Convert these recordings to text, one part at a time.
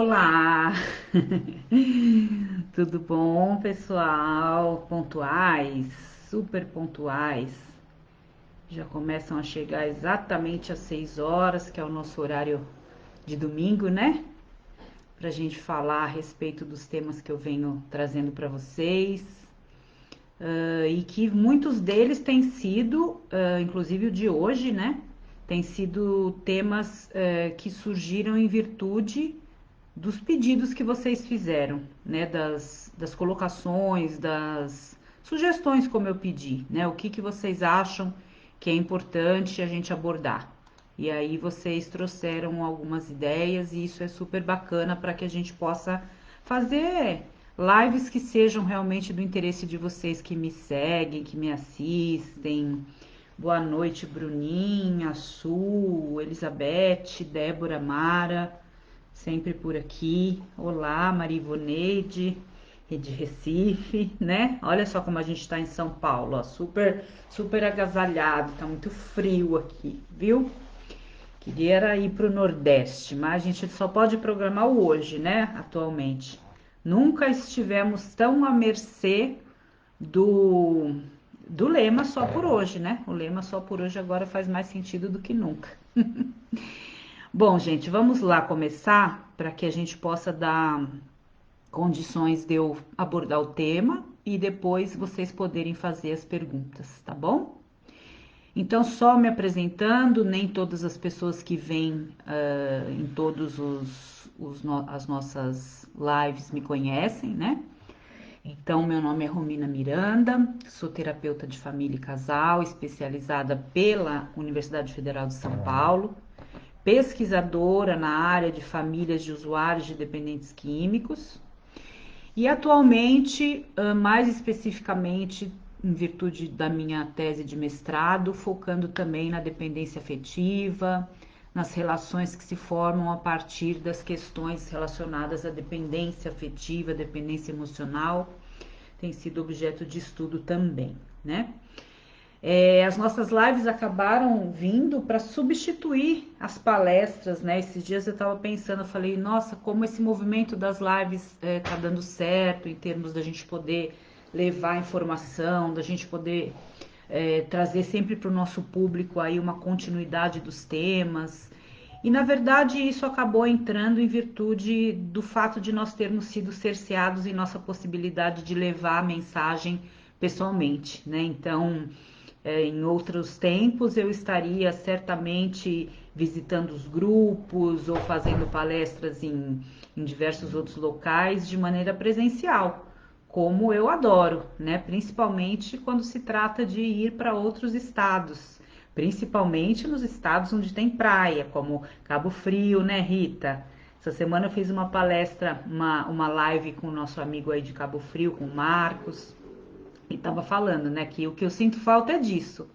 Olá! Tudo bom, pessoal? Pontuais, super pontuais. Já começam a chegar exatamente às 6 horas, que é o nosso horário de domingo, né? Pra gente falar a respeito dos temas que eu venho trazendo para vocês. E que muitos deles têm sido, inclusive o de hoje, né? Tem sido temas que surgiram em virtude dos pedidos que vocês fizeram, né? Das colocações, das sugestões como eu pedi, né? O que vocês acham que é importante a gente abordar. E aí vocês trouxeram algumas ideias e isso é super bacana para que a gente possa fazer lives que sejam realmente do interesse de vocês que me seguem, que me assistem. Boa noite, Bruninha, Su, Elizabeth, Débora, Mara, sempre por aqui. Olá, Maria Ivoneide, de Recife, né? Olha só como a gente está em São Paulo, ó, super agasalhado, tá muito frio aqui, viu? Queria ir para o Nordeste, mas a gente só pode programar o hoje, né? Atualmente. Nunca estivemos tão à mercê do, do lema só por hoje, né? O lema só por hoje agora faz mais sentido do que nunca. Bom, gente, vamos lá começar para que a gente possa dar condições de eu abordar o tema e depois vocês poderem fazer as perguntas, tá bom? Então, só me apresentando, nem todas as pessoas que vêm em todos as nossas lives me conhecem, né? Então, meu nome é Romina Miranda, sou terapeuta de família e casal, especializada pela Universidade Federal de São Paulo, pesquisadora na área de famílias de usuários de dependentes químicos e atualmente, mais especificamente, em virtude da minha tese de mestrado, focando também na dependência afetiva, nas relações que se formam a partir das questões relacionadas à dependência afetiva, dependência emocional, tem sido objeto de estudo também, né? As nossas lives acabaram vindo para substituir as palestras, né? Esses dias eu estava pensando, eu falei, nossa, como esse movimento das lives tá dando certo em termos da gente poder levar informação, da gente poder trazer sempre para o nosso público aí uma continuidade dos temas. E na verdade isso acabou entrando em virtude do fato de nós termos sido cerceados em nossa possibilidade de levar a mensagem pessoalmente, né? Então, em outros tempos eu estaria certamente visitando os grupos ou fazendo palestras em diversos outros locais de maneira presencial, como eu adoro, né? Principalmente quando se trata de ir para outros estados, principalmente nos estados onde tem praia, como Cabo Frio, né, Rita? Essa semana eu fiz uma palestra, uma live com o nosso amigo aí de Cabo Frio, com o Marcos, e estava falando, né, que o que eu sinto falta é disso,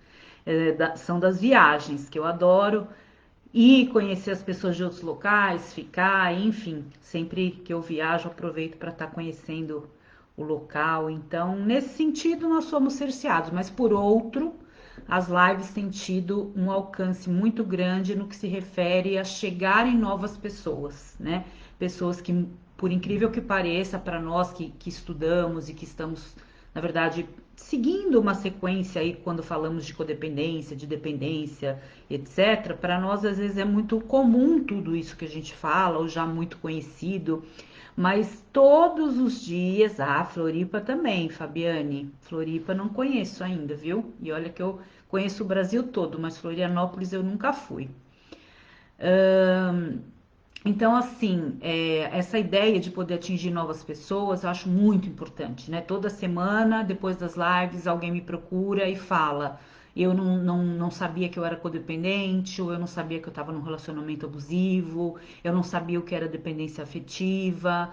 são das viagens, que eu adoro ir conhecer as pessoas de outros locais, ficar, enfim, sempre que eu viajo aproveito para estar conhecendo o local. Então, nesse sentido, nós somos cerceados, mas por outro, as lives têm tido um alcance muito grande no que se refere a chegar em novas pessoas, né? Pessoas que, por incrível que pareça, para nós que estudamos e que estamos, na verdade, seguindo uma sequência aí quando falamos de codependência, de dependência, etc. Para nós às vezes é muito comum tudo isso que a gente fala, ou já muito conhecido, mas todos os dias, Floripa também, Fabiane. Floripa não conheço ainda, viu? E olha que eu conheço o Brasil todo, mas Florianópolis eu nunca fui. Então, assim, essa ideia de poder atingir novas pessoas eu acho muito importante, né? Toda semana, depois das lives, alguém me procura e fala: eu não sabia que eu era codependente, ou eu não sabia que eu estava num relacionamento abusivo, eu não sabia o que era dependência afetiva.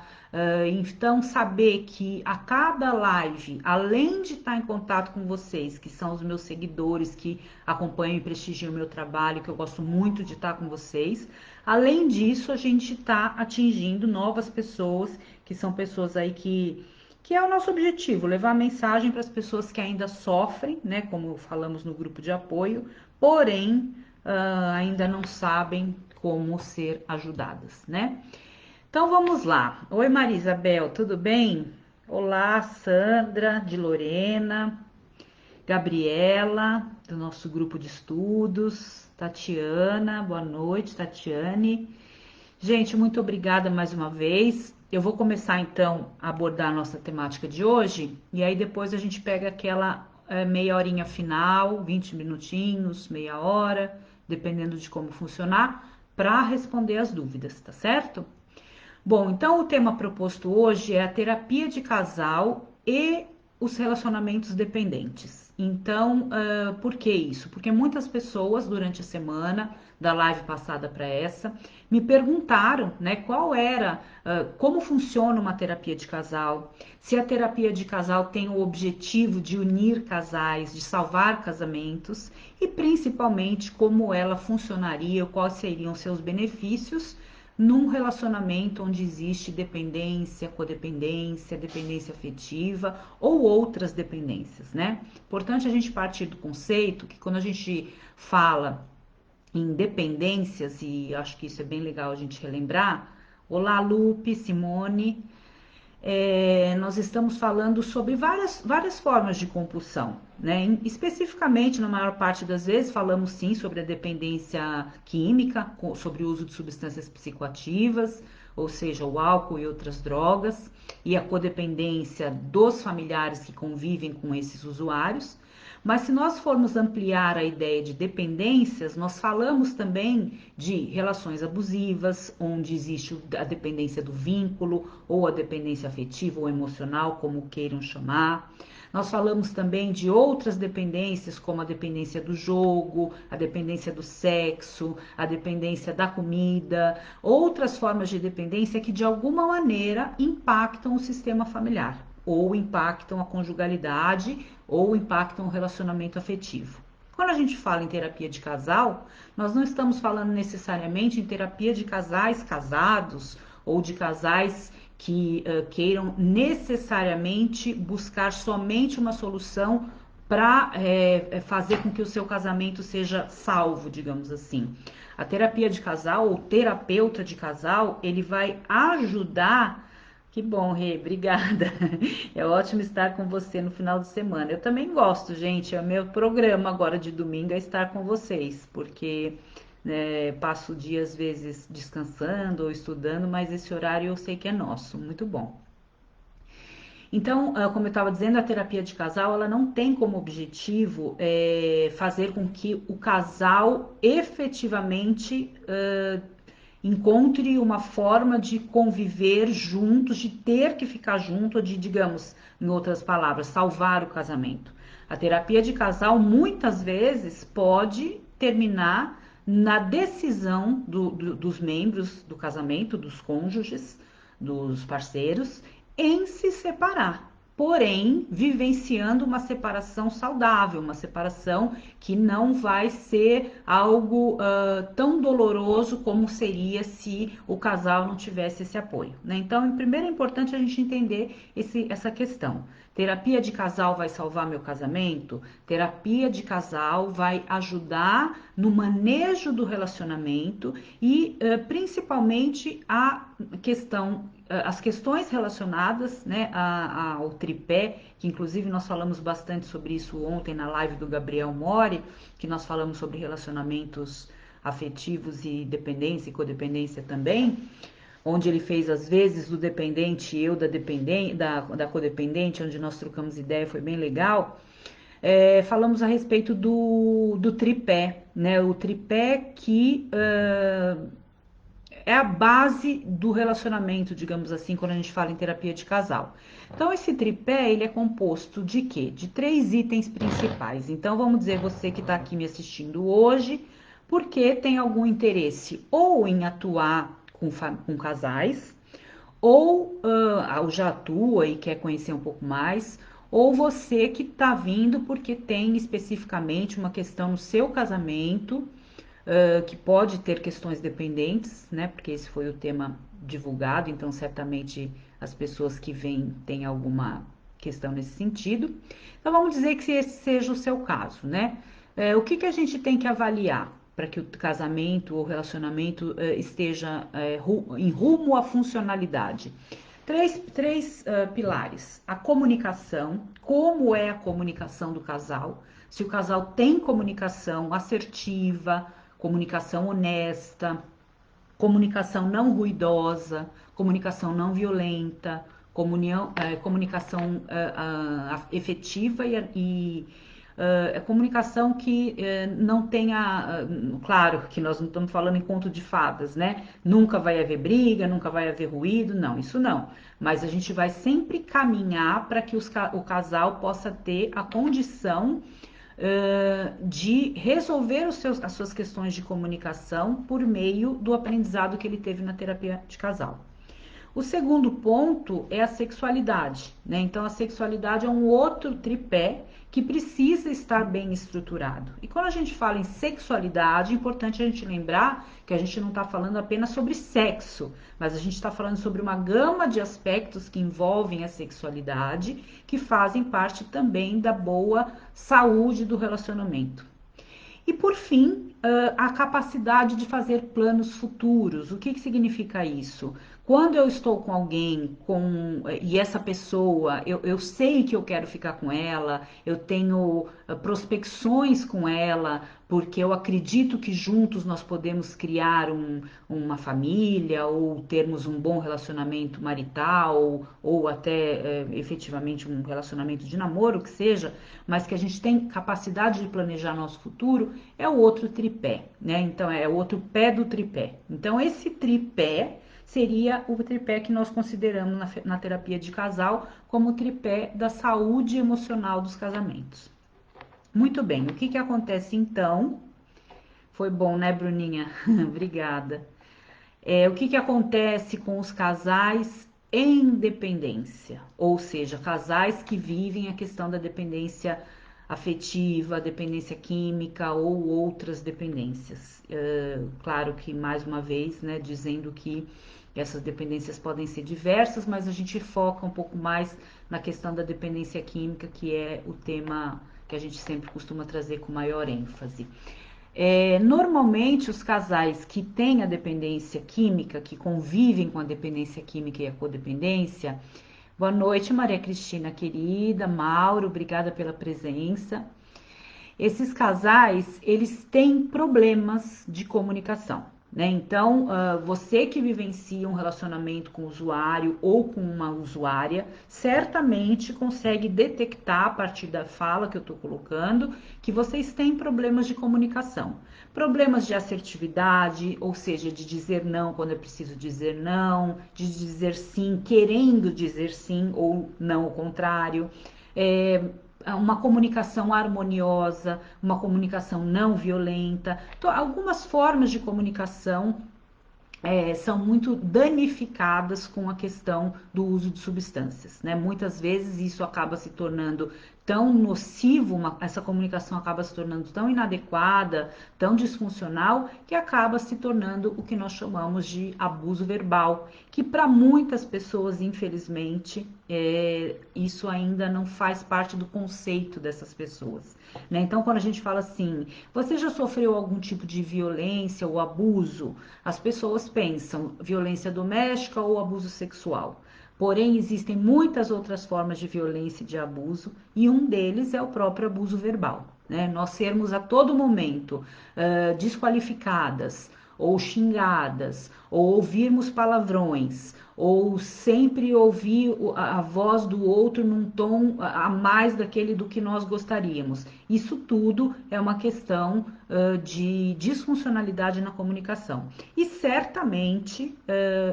Então, saber que a cada live, além de estar em contato com vocês, que são os meus seguidores, que acompanham e prestigiam o meu trabalho, que eu gosto muito de estar com vocês, além disso, a gente está atingindo novas pessoas, que são pessoas aí que é o nosso objetivo, levar a mensagem para as pessoas que ainda sofrem, né, como falamos no grupo de apoio, porém ainda não sabem como ser ajudadas, né? Então vamos lá. Oi, Maria Isabel, tudo bem? Olá, Sandra, de Lorena, Gabriela, do nosso grupo de estudos, Tatiana, boa noite, Tatiane. Gente, muito obrigada mais uma vez. Eu vou começar então a abordar a nossa temática de hoje e aí depois a gente pega aquela meia horinha final, 20 minutinhos, meia hora, dependendo de como funcionar, para responder as dúvidas, tá certo? Bom, então o tema proposto hoje é a terapia de casal e os relacionamentos dependentes. Então, por que isso? Porque muitas pessoas durante a semana, da live passada para essa, me perguntaram, né, qual era, como funciona uma terapia de casal, se a terapia de casal tem o objetivo de unir casais, de salvar casamentos e principalmente como ela funcionaria, quais seriam seus benefícios num relacionamento onde existe dependência, codependência, dependência afetiva ou outras dependências, né? Importante a gente partir do conceito que quando a gente fala em dependências, e acho que isso é bem legal a gente relembrar, olá Lupe, Simone, nós estamos falando sobre várias formas de compulsão, né? Especificamente, na maior parte das vezes, falamos sim sobre a dependência química, sobre o uso de substâncias psicoativas, ou seja, o álcool e outras drogas, e a codependência dos familiares que convivem com esses usuários. Mas se nós formos ampliar a ideia de dependências, nós falamos também de relações abusivas, onde existe a dependência do vínculo, ou a dependência afetiva ou emocional, como queiram chamar. Nós falamos também de outras dependências, como a dependência do jogo, a dependência do sexo, a dependência da comida, outras formas de dependência que de alguma maneira impactam o sistema familiar, ou impactam a conjugalidade, ou impactam o relacionamento afetivo. Quando a gente fala em terapia de casal, nós não estamos falando necessariamente em terapia de casais casados ou de casais que queiram necessariamente buscar somente uma solução para fazer com que o seu casamento seja salvo, digamos assim. A terapia de casal ou terapeuta de casal, ele vai ajudar. Que bom, Rê, obrigada. É ótimo estar com você no final de semana. Eu também gosto, gente. É o meu programa agora de domingo é estar com vocês, porque passo o dia às vezes descansando ou estudando, mas esse horário eu sei que é nosso. Muito bom. Então, como eu estava dizendo, a terapia de casal ela não tem como objetivo fazer com que o casal efetivamente encontre uma forma de conviver juntos, de ter que ficar junto, de, digamos, em outras palavras, salvar o casamento. A terapia de casal muitas vezes pode terminar na decisão dos membros do casamento, dos cônjuges, dos parceiros, em se separar. Porém, vivenciando uma separação saudável, uma separação que não vai ser algo tão doloroso como seria se o casal não tivesse esse apoio, né? Então, primeiro é importante a gente entender essa questão. Terapia de casal vai salvar meu casamento? Terapia de casal vai ajudar no manejo do relacionamento e principalmente as questões relacionadas, né, ao tripé, que inclusive nós falamos bastante sobre isso ontem na live do Gabriel Mori, que nós falamos sobre relacionamentos afetivos e dependência e codependência também, onde ele fez as vezes do dependente e eu da codependente, onde nós trocamos ideia, foi bem legal. Falamos a respeito do tripé, né? O tripé que é a base do relacionamento, digamos assim, quando a gente fala em terapia de casal. Então, esse tripé, ele é composto de quê? De 3 itens principais. Então, vamos dizer, você que está aqui me assistindo hoje, porque tem algum interesse ou em atuar com casais, ou já atua e quer conhecer um pouco mais, ou você que está vindo porque tem especificamente uma questão no seu casamento, que pode ter questões dependentes, né? Porque esse foi o tema divulgado, então certamente as pessoas que vêm têm alguma questão nesse sentido. Então vamos dizer que esse seja o seu caso, né? O que a gente tem que avaliar? para que o casamento ou relacionamento esteja em rumo à funcionalidade. Três pilares. A comunicação, como é a comunicação do casal, se o casal tem comunicação assertiva, comunicação honesta, comunicação não ruidosa, comunicação não violenta, comunicação efetiva comunicação que não tenha, claro que nós não estamos falando em conto de fadas, né? Nunca vai haver briga, nunca vai haver ruído, não, isso não. Mas a gente vai sempre caminhar para que o casal possa ter a condição de resolver as suas questões de comunicação por meio do aprendizado que ele teve na terapia de casal. O segundo ponto é a sexualidade, né? Então a sexualidade é um outro tripé que precisa estar bem estruturado. E quando a gente fala em sexualidade, é importante a gente lembrar que a gente não está falando apenas sobre sexo, mas a gente está falando sobre uma gama de aspectos que envolvem a sexualidade, que fazem parte também da boa saúde do relacionamento. E por fim, a capacidade de fazer planos futuros. O que significa isso? Quando eu estou com alguém e essa pessoa, eu sei que eu quero ficar com ela, eu tenho prospecções com ela, porque eu acredito que juntos nós podemos criar uma família ou termos um bom relacionamento marital ou até efetivamente um relacionamento de namoro, que seja, mas que a gente tem capacidade de planejar nosso futuro, é o outro tripé, né? Então é o outro pé do tripé. Então esse tripé seria o tripé que nós consideramos na terapia de casal como o tripé da saúde emocional dos casamentos. Muito bem, o que acontece então? Foi bom, né, Bruninha? Obrigada. O que acontece com os casais em dependência? Ou seja, casais que vivem a questão da dependência afetiva, dependência química ou outras dependências. Claro que, mais uma vez, né, dizendo que essas dependências podem ser diversas, mas a gente foca um pouco mais na questão da dependência química, que é o tema que a gente sempre costuma trazer com maior ênfase. Normalmente, os casais que têm a dependência química, que convivem com a dependência química e a codependência. Boa noite, Maria Cristina, querida. Mauro, obrigada pela presença. Esses casais, eles têm problemas de comunicação, né? Então, você que vivencia um relacionamento com o usuário ou com uma usuária, certamente consegue detectar a partir da fala que eu estou colocando que vocês têm problemas de comunicação. Problemas de assertividade, ou seja, de dizer não quando é preciso dizer não, de dizer sim, querendo dizer sim ou não o contrário. Uma comunicação harmoniosa, uma comunicação não violenta. Então, algumas formas de comunicação são muito danificadas com a questão do uso de substâncias, né? Muitas vezes isso acaba se tornando tão nocivo, essa comunicação acaba se tornando tão inadequada, tão disfuncional, que acaba se tornando o que nós chamamos de abuso verbal, que para muitas pessoas, infelizmente, isso ainda não faz parte do conceito dessas pessoas, né? Então, quando a gente fala assim, você já sofreu algum tipo de violência ou abuso? As pessoas pensam violência doméstica ou abuso sexual. Porém, existem muitas outras formas de violência e de abuso, e um deles é o próprio abuso verbal, né? Nós sermos a todo momento desqualificadas, ou xingadas, ou ouvirmos palavrões, ou sempre ouvir a voz do outro num tom a mais daquele do que nós gostaríamos. Isso tudo é uma questão de disfuncionalidade na comunicação. E certamente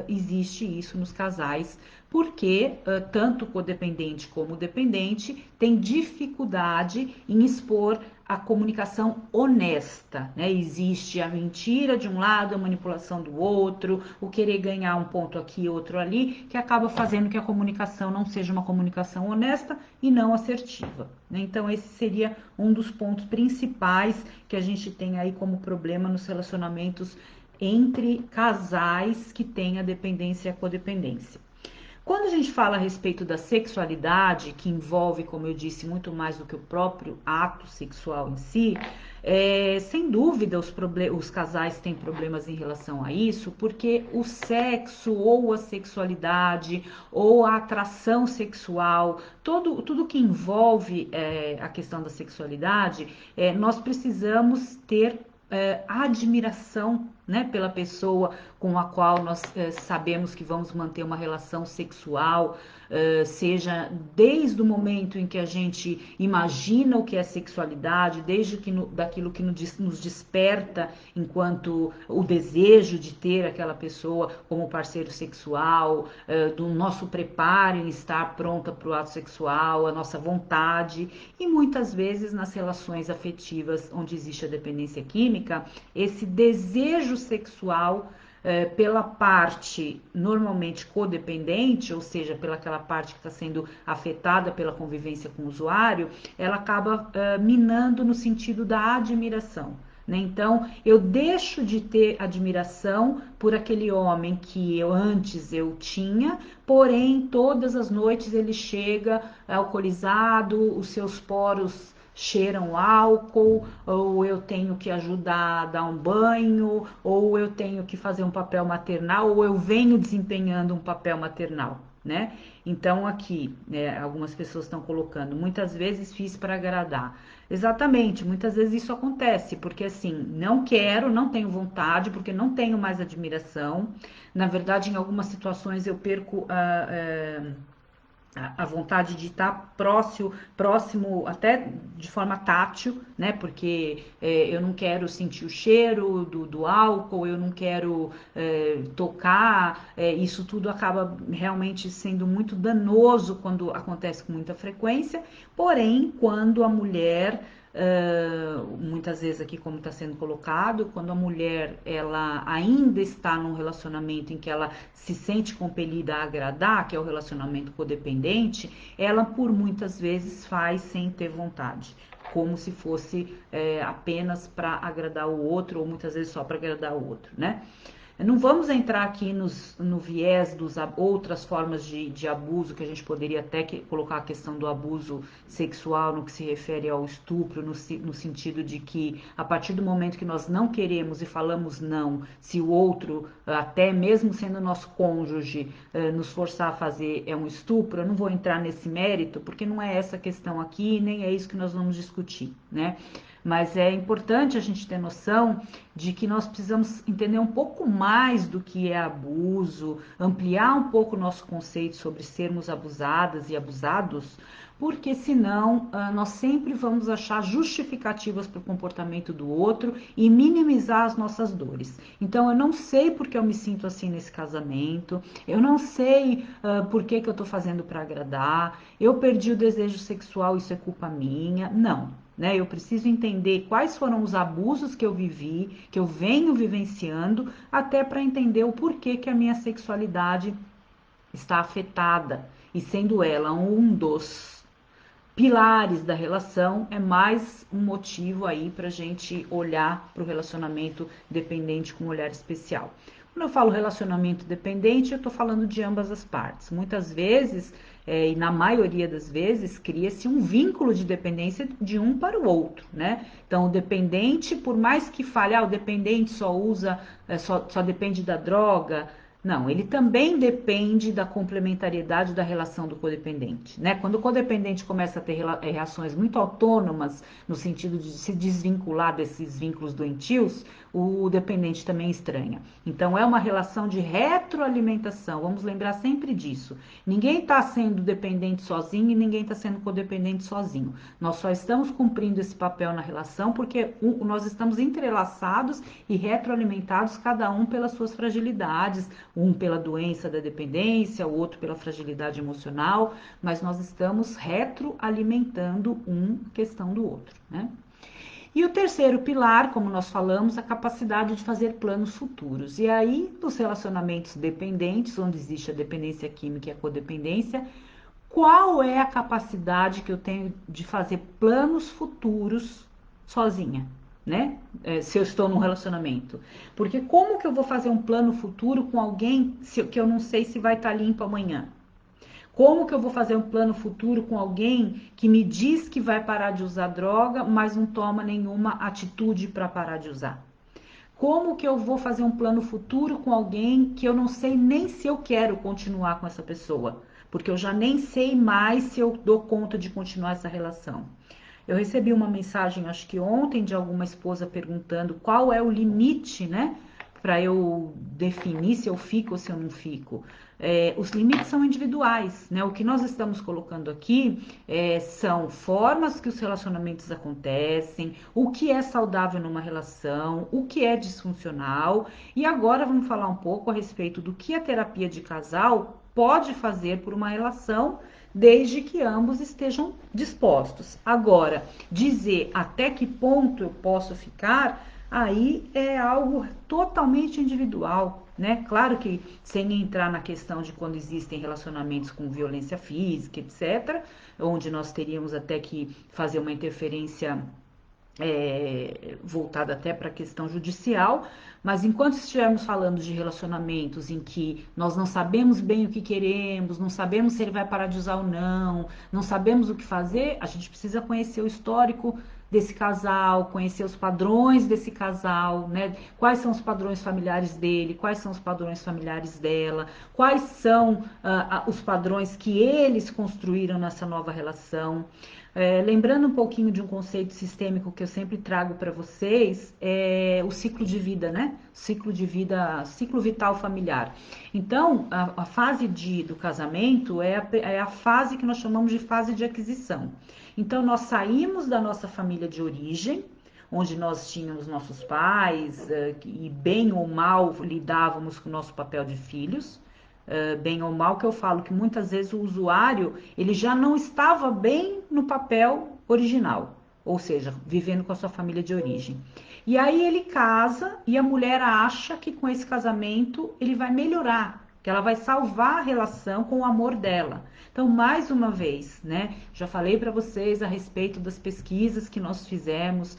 existe isso nos casais, porque tanto o codependente como o dependente tem dificuldade em expor a comunicação honesta, né? Existe a mentira de um lado, a manipulação do outro, o querer ganhar um ponto aqui, outro ali, que acaba fazendo que a comunicação não seja uma comunicação honesta e não assertiva, né? Então esse seria um dos pontos principais que a gente tem aí como problema nos relacionamentos entre casais que têm a dependência e a codependência. Quando a gente fala a respeito da sexualidade, que envolve, como eu disse, muito mais do que o próprio ato sexual em si, sem dúvida os casais têm problemas em relação a isso, porque o sexo ou a sexualidade ou a atração sexual, tudo que envolve a questão da sexualidade, nós precisamos ter admiração, né, pela pessoa com a qual nós sabemos que vamos manter uma relação sexual, seja desde o momento em que a gente imagina o que é sexualidade, desde daquilo que nos desperta enquanto o desejo de ter aquela pessoa como parceiro sexual, do nosso preparo em estar pronta para o ato sexual, a nossa vontade, e muitas vezes nas relações afetivas onde existe a dependência química, esse desejo sexual pela parte normalmente codependente, ou seja, pelaquela parte que está sendo afetada pela convivência com o usuário, ela acaba minando no sentido da admiração. Né? Então, eu deixo de ter admiração por aquele homem que antes eu tinha, porém, todas as noites ele chega alcoolizado, os seus poros cheiram álcool, ou eu tenho que ajudar a dar um banho, ou eu tenho que fazer um papel maternal, ou eu venho desempenhando um papel maternal, né? Então aqui, algumas pessoas estão colocando, muitas vezes fiz para agradar. Exatamente, muitas vezes isso acontece, porque assim, não quero, não tenho vontade, porque não tenho mais admiração. Na verdade, em algumas situações eu perco a vontade de estar próximo até de forma tátil, né? Porque eu não quero sentir o cheiro do álcool, eu não quero tocar, isso tudo acaba realmente sendo muito danoso quando acontece com muita frequência, porém, quando a mulher muitas vezes aqui como está sendo colocado, quando a mulher ela ainda está num relacionamento em que ela se sente compelida a agradar, que é o relacionamento codependente, ela por muitas vezes faz sem ter vontade, como se fosse apenas para agradar o outro ou muitas vezes só para agradar o outro, né? Não vamos entrar aqui no viés das outras formas de abuso, que a gente poderia até colocar a questão do abuso sexual no que se refere ao estupro, no sentido de que a partir do momento que nós não queremos e falamos não, se o outro, até mesmo sendo nosso cônjuge, nos forçar a fazer é um estupro, eu não vou entrar nesse mérito, porque não é essa a questão aqui, nem é isso que nós vamos discutir, né? Mas é importante a gente ter noção de que nós precisamos entender um pouco mais do que é abuso, ampliar um pouco o nosso conceito sobre sermos abusadas e abusados, porque senão nós sempre vamos achar justificativas para o comportamento do outro e minimizar as nossas dores. Então eu não sei porque eu me sinto assim nesse casamento, eu não sei por que eu estou fazendo para agradar, eu perdi o desejo sexual, isso é culpa minha. Não. Né? Eu preciso entender quais foram os abusos que eu vivi, que eu venho vivenciando, até para entender o porquê que a minha sexualidade está afetada. E sendo ela um dos pilares da relação, é mais um motivo aí para a gente olhar para o relacionamento dependente com um olhar especial. Quando eu falo relacionamento dependente, eu estou falando de ambas as partes. Muitas vezes, e na maioria das vezes, cria-se um vínculo de dependência de um para o outro, né? Então, o dependente, por mais que fale, o dependente só usa, só depende da droga. Não, ele também depende da complementariedade da relação do codependente, né? Quando o codependente começa a ter reações muito autônomas, no sentido de se desvincular desses vínculos doentios, o dependente também estranha. Então, é uma relação de retroalimentação, vamos lembrar sempre disso. Ninguém está sendo dependente sozinho e ninguém está sendo codependente sozinho. Nós só estamos cumprindo esse papel na relação porque nós estamos entrelaçados e retroalimentados, cada um pelas suas fragilidades, um pela doença da dependência, o outro pela fragilidade emocional, mas nós estamos retroalimentando questão do outro, né? E o terceiro pilar, como nós falamos, a capacidade de fazer planos futuros. E aí, nos relacionamentos dependentes, onde existe a dependência química e a codependência, qual é a capacidade que eu tenho de fazer planos futuros sozinha, né? Se eu estou num relacionamento. Porque como que eu vou fazer um plano futuro com alguém que eu não sei se vai estar limpo amanhã? Como que eu vou fazer um plano futuro com alguém que me diz que vai parar de usar droga, mas não toma nenhuma atitude para parar de usar? Como que eu vou fazer um plano futuro com alguém que eu não sei nem se eu quero continuar com essa pessoa? Porque eu já nem sei mais se eu dou conta de continuar essa relação. Eu recebi uma mensagem, acho que ontem, de alguma esposa perguntando qual é o limite, né? Para eu definir se eu fico ou se eu não fico. Os limites são individuais, né? O que nós estamos colocando aqui são formas que os relacionamentos acontecem, o que é saudável numa relação, o que é disfuncional. E agora vamos falar um pouco a respeito do que a terapia de casal pode fazer por uma relação, desde que ambos estejam dispostos. Agora, dizer até que ponto eu posso ficar, aí é algo totalmente individual, né? Claro que sem entrar na questão de quando existem relacionamentos com violência física, etc., onde nós teríamos até que fazer uma interferência voltada até para a questão judicial, mas enquanto estivermos falando de relacionamentos em que nós não sabemos bem o que queremos, não sabemos se ele vai parar de usar ou não, não sabemos o que fazer, a gente precisa conhecer o histórico desse casal, conhecer os padrões desse casal, né? Quais são os padrões familiares dele, quais são os padrões familiares dela, quais são os padrões que eles construíram nessa nova relação. Lembrando um pouquinho de um conceito sistêmico que eu sempre trago para vocês, é o ciclo de vida, né? Ciclo de vida, ciclo vital familiar. Então, a fase do casamento é a fase que nós chamamos de fase de aquisição. Então, nós saímos da nossa família de origem, onde nós tínhamos nossos pais e bem ou mal lidávamos com o nosso papel de filhos. Bem ou mal, que eu falo que muitas vezes o usuário ele já não estava bem no papel original, ou seja, vivendo com a sua família de origem. E aí ele casa e a mulher acha que com esse casamento ele vai melhorar, que ela vai salvar a relação com o amor dela. Então, mais uma vez, né, já falei para vocês a respeito das pesquisas que nós fizemos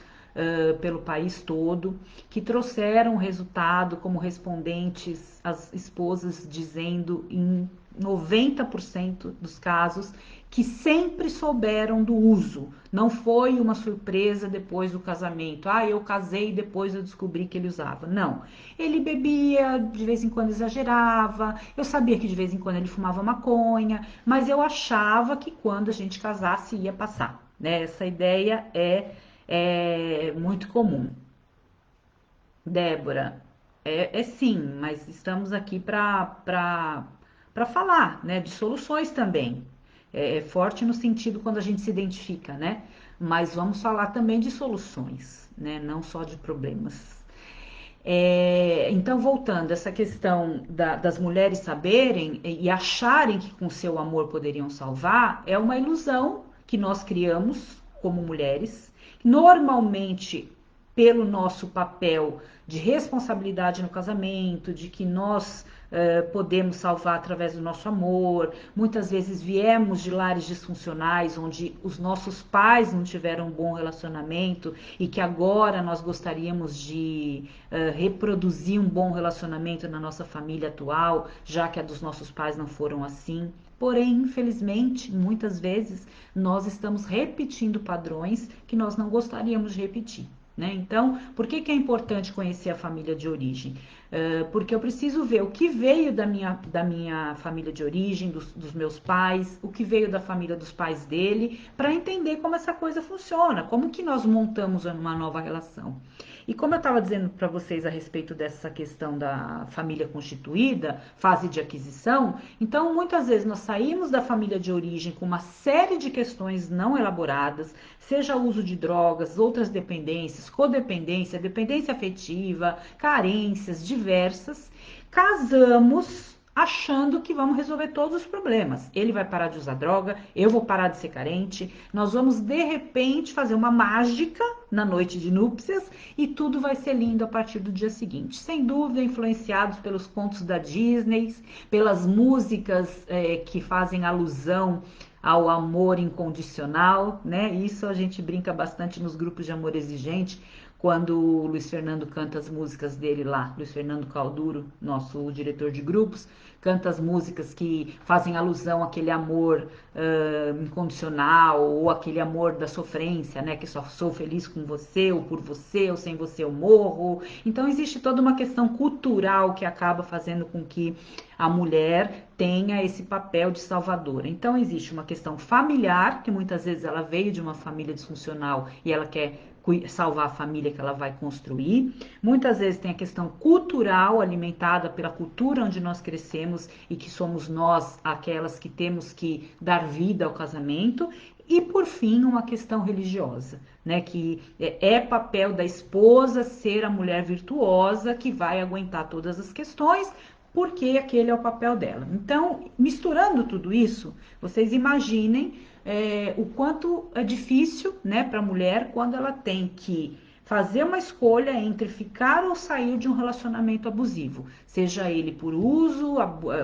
pelo país todo, que trouxeram resultado como respondentes as esposas dizendo em 90% dos casos que sempre souberam do uso. Não foi uma surpresa depois do casamento. Eu casei e depois eu descobri que ele usava. Não. Ele bebia, de vez em quando exagerava. Eu sabia que de vez em quando ele fumava maconha, mas eu achava que quando a gente casasse ia passar, né? Essa ideia é muito comum. Débora, sim, mas estamos aqui para falar, né, de soluções também. É forte no sentido quando a gente se identifica, né? Mas vamos falar também de soluções, né? Não só de problemas. Então, voltando, essa questão das mulheres saberem e acharem que com seu amor poderiam salvar é uma ilusão que nós criamos como mulheres, normalmente pelo nosso papel de responsabilidade no casamento, de que nós podemos salvar através do nosso amor. Muitas vezes viemos de lares disfuncionais, onde os nossos pais não tiveram um bom relacionamento e que agora nós gostaríamos de reproduzir um bom relacionamento na nossa família atual, já que a dos nossos pais não foram assim. Porém, infelizmente, muitas vezes nós estamos repetindo padrões que nós não gostaríamos de repetir. Né? Então, por que é importante conhecer a família de origem? Porque eu preciso ver o que veio da minha família de origem, dos meus pais, o que veio da família dos pais dele, para entender como essa coisa funciona, como que nós montamos uma nova relação. E como eu estava dizendo para vocês a respeito dessa questão da família constituída, fase de aquisição, então muitas vezes nós saímos da família de origem com uma série de questões não elaboradas, seja uso de drogas, outras dependências, codependência, dependência afetiva, carências diversas, casamos achando que vamos resolver todos os problemas. Ele vai parar de usar droga, eu vou parar de ser carente, nós vamos de repente fazer uma mágica na noite de núpcias e tudo vai ser lindo a partir do dia seguinte. Sem dúvida, influenciados pelos contos da Disney, pelas músicas que fazem alusão ao amor incondicional, né? Isso a gente brinca bastante nos grupos de amor exigente, quando o Luiz Fernando canta as músicas dele lá, Luiz Fernando Calduro, nosso diretor de grupos, canta as músicas que fazem alusão àquele amor incondicional, ou aquele amor da sofrência, né? Que só sou feliz com você, ou por você, ou sem você eu morro. Então existe toda uma questão cultural que acaba fazendo com que a mulher tenha esse papel de salvadora. Então existe uma questão familiar, que muitas vezes ela veio de uma família disfuncional e ela quer salvar a família que ela vai construir. Muitas vezes tem a questão cultural, alimentada pela cultura onde nós crescemos e que somos nós aquelas que temos que dar vida ao casamento. E por fim, uma questão religiosa, né? Que é papel da esposa ser a mulher virtuosa que vai aguentar todas as questões, porque aquele é o papel dela. Então, misturando tudo isso, vocês imaginem o quanto é difícil, né, para a mulher quando ela tem que fazer uma escolha entre ficar ou sair de um relacionamento abusivo, seja ele por uso,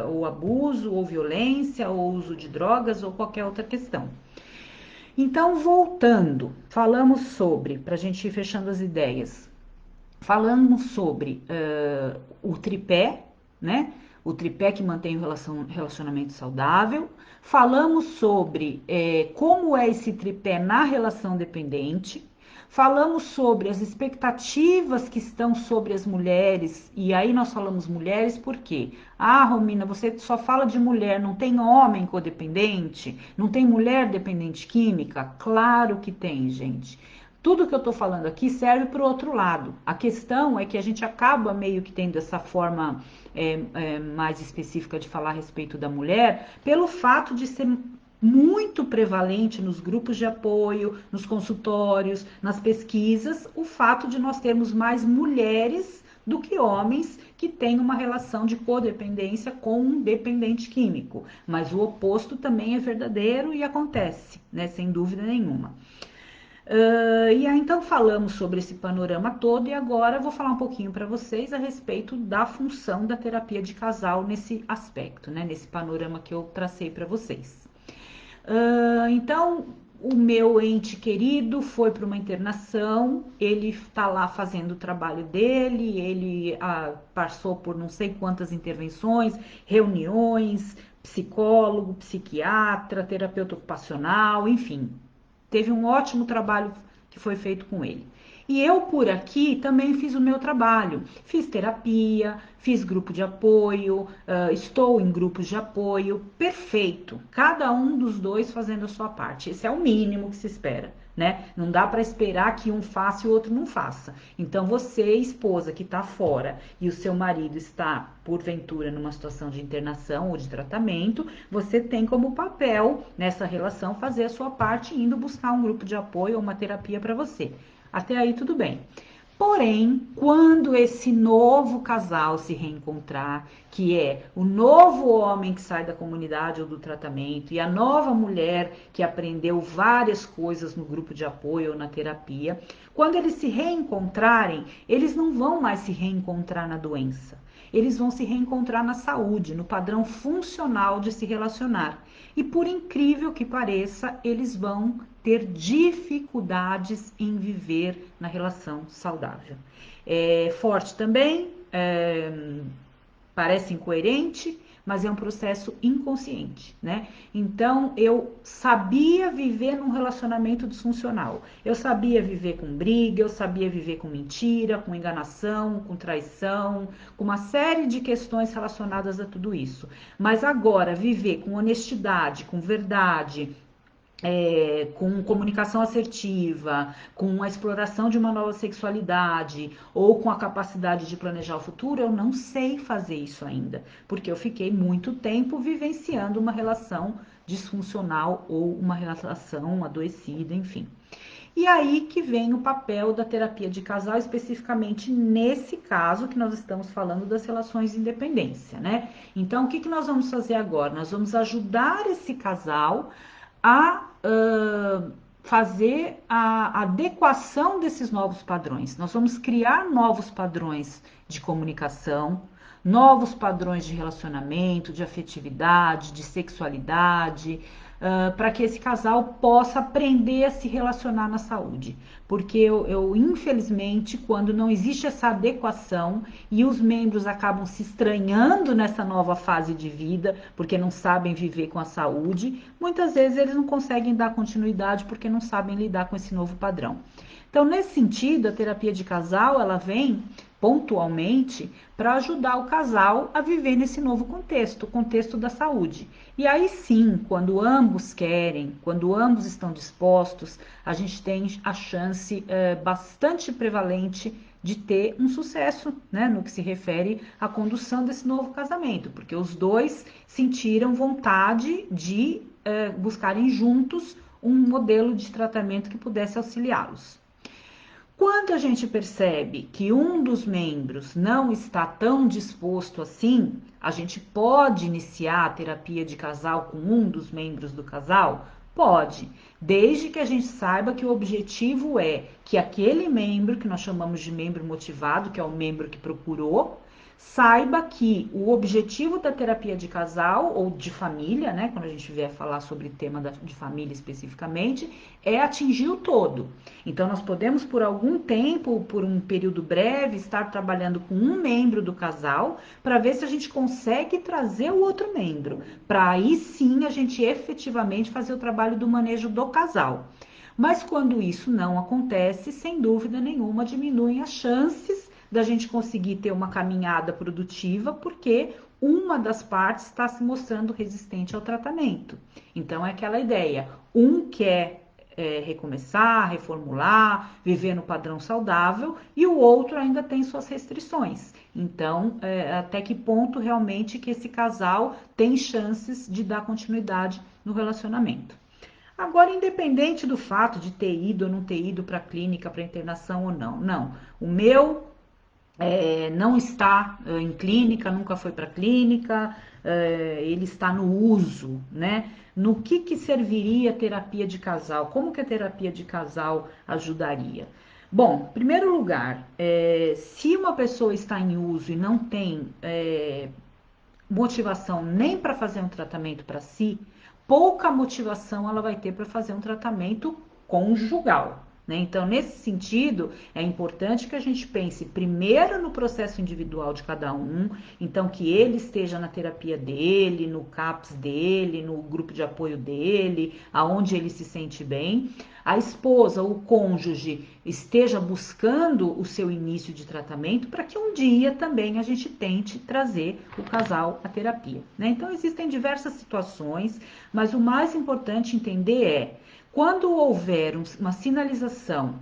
ou abuso, ou violência, ou uso de drogas, ou qualquer outra questão. Então, voltando, falamos sobre, para a gente ir fechando as ideias, falamos sobre o tripé, né? O tripé que mantém o relacionamento saudável. Falamos sobre como é esse tripé na relação dependente. Falamos sobre as expectativas que estão sobre as mulheres, e aí nós falamos mulheres por quê? Ah, Romina, você só fala de mulher, não tem homem codependente? Não tem mulher dependente química? Claro que tem, gente. Tudo que eu estou falando aqui serve para o outro lado. A questão é que a gente acaba meio que tendo essa forma mais específica de falar a respeito da mulher, pelo fato de ser muito prevalente nos grupos de apoio, nos consultórios, nas pesquisas, o fato de nós termos mais mulheres do que homens que têm uma relação de codependência com um dependente químico. Mas o oposto também é verdadeiro e acontece, né, sem dúvida nenhuma. E aí então falamos sobre esse panorama todo e agora eu vou falar um pouquinho para vocês a respeito da função da terapia de casal nesse aspecto, né, nesse panorama que eu tracei para vocês. Então, o meu ente querido foi para uma internação, ele está lá fazendo o trabalho dele, ele passou por não sei quantas intervenções, reuniões, psicólogo, psiquiatra, terapeuta ocupacional, enfim, teve um ótimo trabalho que foi feito com ele. E eu por aqui também fiz o meu trabalho, fiz terapia, fiz grupo de apoio, estou em grupos de apoio, perfeito. Cada um dos dois fazendo a sua parte. Esse é o mínimo que se espera, né? Não dá para esperar que um faça e o outro não faça. Então você, esposa que está fora e o seu marido está porventura numa situação de internação ou de tratamento, você tem como papel nessa relação fazer a sua parte indo buscar um grupo de apoio ou uma terapia para você. Até aí tudo bem. Porém, quando esse novo casal se reencontrar, que é o novo homem que sai da comunidade ou do tratamento e a nova mulher que aprendeu várias coisas no grupo de apoio ou na terapia, quando eles se reencontrarem, eles não vão mais se reencontrar na doença. Eles vão se reencontrar na saúde, no padrão funcional de se relacionar. E por incrível que pareça, eles vão ter dificuldades em viver na relação saudável. É forte também, parece incoerente, mas é um processo inconsciente, né? Então, eu sabia viver num relacionamento disfuncional. Eu sabia viver com briga, eu sabia viver com mentira, com enganação, com traição, com uma série de questões relacionadas a tudo isso. Mas agora, viver com honestidade, com verdade, com comunicação assertiva, com a exploração de uma nova sexualidade ou com a capacidade de planejar o futuro, eu não sei fazer isso ainda, porque eu fiquei muito tempo vivenciando uma relação disfuncional ou uma relação adoecida, enfim. E aí que vem o papel da terapia de casal, especificamente nesse caso que nós estamos falando das relações de independência, né? Então, o que nós vamos fazer agora? Nós vamos ajudar esse casal a fazer a adequação desses novos padrões. Nós vamos criar novos padrões de comunicação, novos padrões de relacionamento, de afetividade, de sexualidade, para que esse casal possa aprender a se relacionar na saúde. Porque infelizmente, quando não existe essa adequação e os membros acabam se estranhando nessa nova fase de vida, porque não sabem viver com a saúde, muitas vezes eles não conseguem dar continuidade porque não sabem lidar com esse novo padrão. Então, nesse sentido, a terapia de casal, ela vem pontualmente para ajudar o casal a viver nesse novo contexto, o contexto da saúde. E aí sim, quando ambos querem, quando ambos estão dispostos, a gente tem a chance bastante prevalente de ter um sucesso, né, no que se refere à condução desse novo casamento, porque os dois sentiram vontade de buscarem juntos um modelo de tratamento que pudesse auxiliá-los. Quando a gente percebe que um dos membros não está tão disposto assim, a gente pode iniciar a terapia de casal com um dos membros do casal? Pode, desde que a gente saiba que o objetivo é que aquele membro, que nós chamamos de membro motivado, que é o membro que procurou, saiba que o objetivo da terapia de casal ou de família, né, quando a gente vier falar sobre o tema de família especificamente, é atingir o todo. Então, nós podemos, por algum tempo, por um período breve, estar trabalhando com um membro do casal para ver se a gente consegue trazer o outro membro, para aí sim a gente efetivamente fazer o trabalho do manejo do casal. Mas quando isso não acontece, sem dúvida nenhuma, diminuem as chances da gente conseguir ter uma caminhada produtiva, porque uma das partes está se mostrando resistente ao tratamento. Então, é aquela ideia, um quer recomeçar, reformular, viver no padrão saudável, e o outro ainda tem suas restrições. Então, até que ponto realmente que esse casal tem chances de dar continuidade no relacionamento. Agora, independente do fato de ter ido ou não ter ido para a clínica, para internação ou não. O meu não está em clínica, nunca foi para clínica, ele está no uso, né? No que serviria a terapia de casal? Como que a terapia de casal ajudaria? Bom, em primeiro lugar, se uma pessoa está em uso e não tem motivação nem para fazer um tratamento para si, pouca motivação ela vai ter para fazer um tratamento conjugal. Né? Então, nesse sentido, é importante que a gente pense primeiro no processo individual de cada um, então que ele esteja na terapia dele, no CAPS dele, no grupo de apoio dele, aonde ele se sente bem. A esposa, o cônjuge, esteja buscando o seu início de tratamento para que um dia também a gente tente trazer o casal à terapia. Né? Então, existem diversas situações, mas o mais importante entender é quando houver uma sinalização,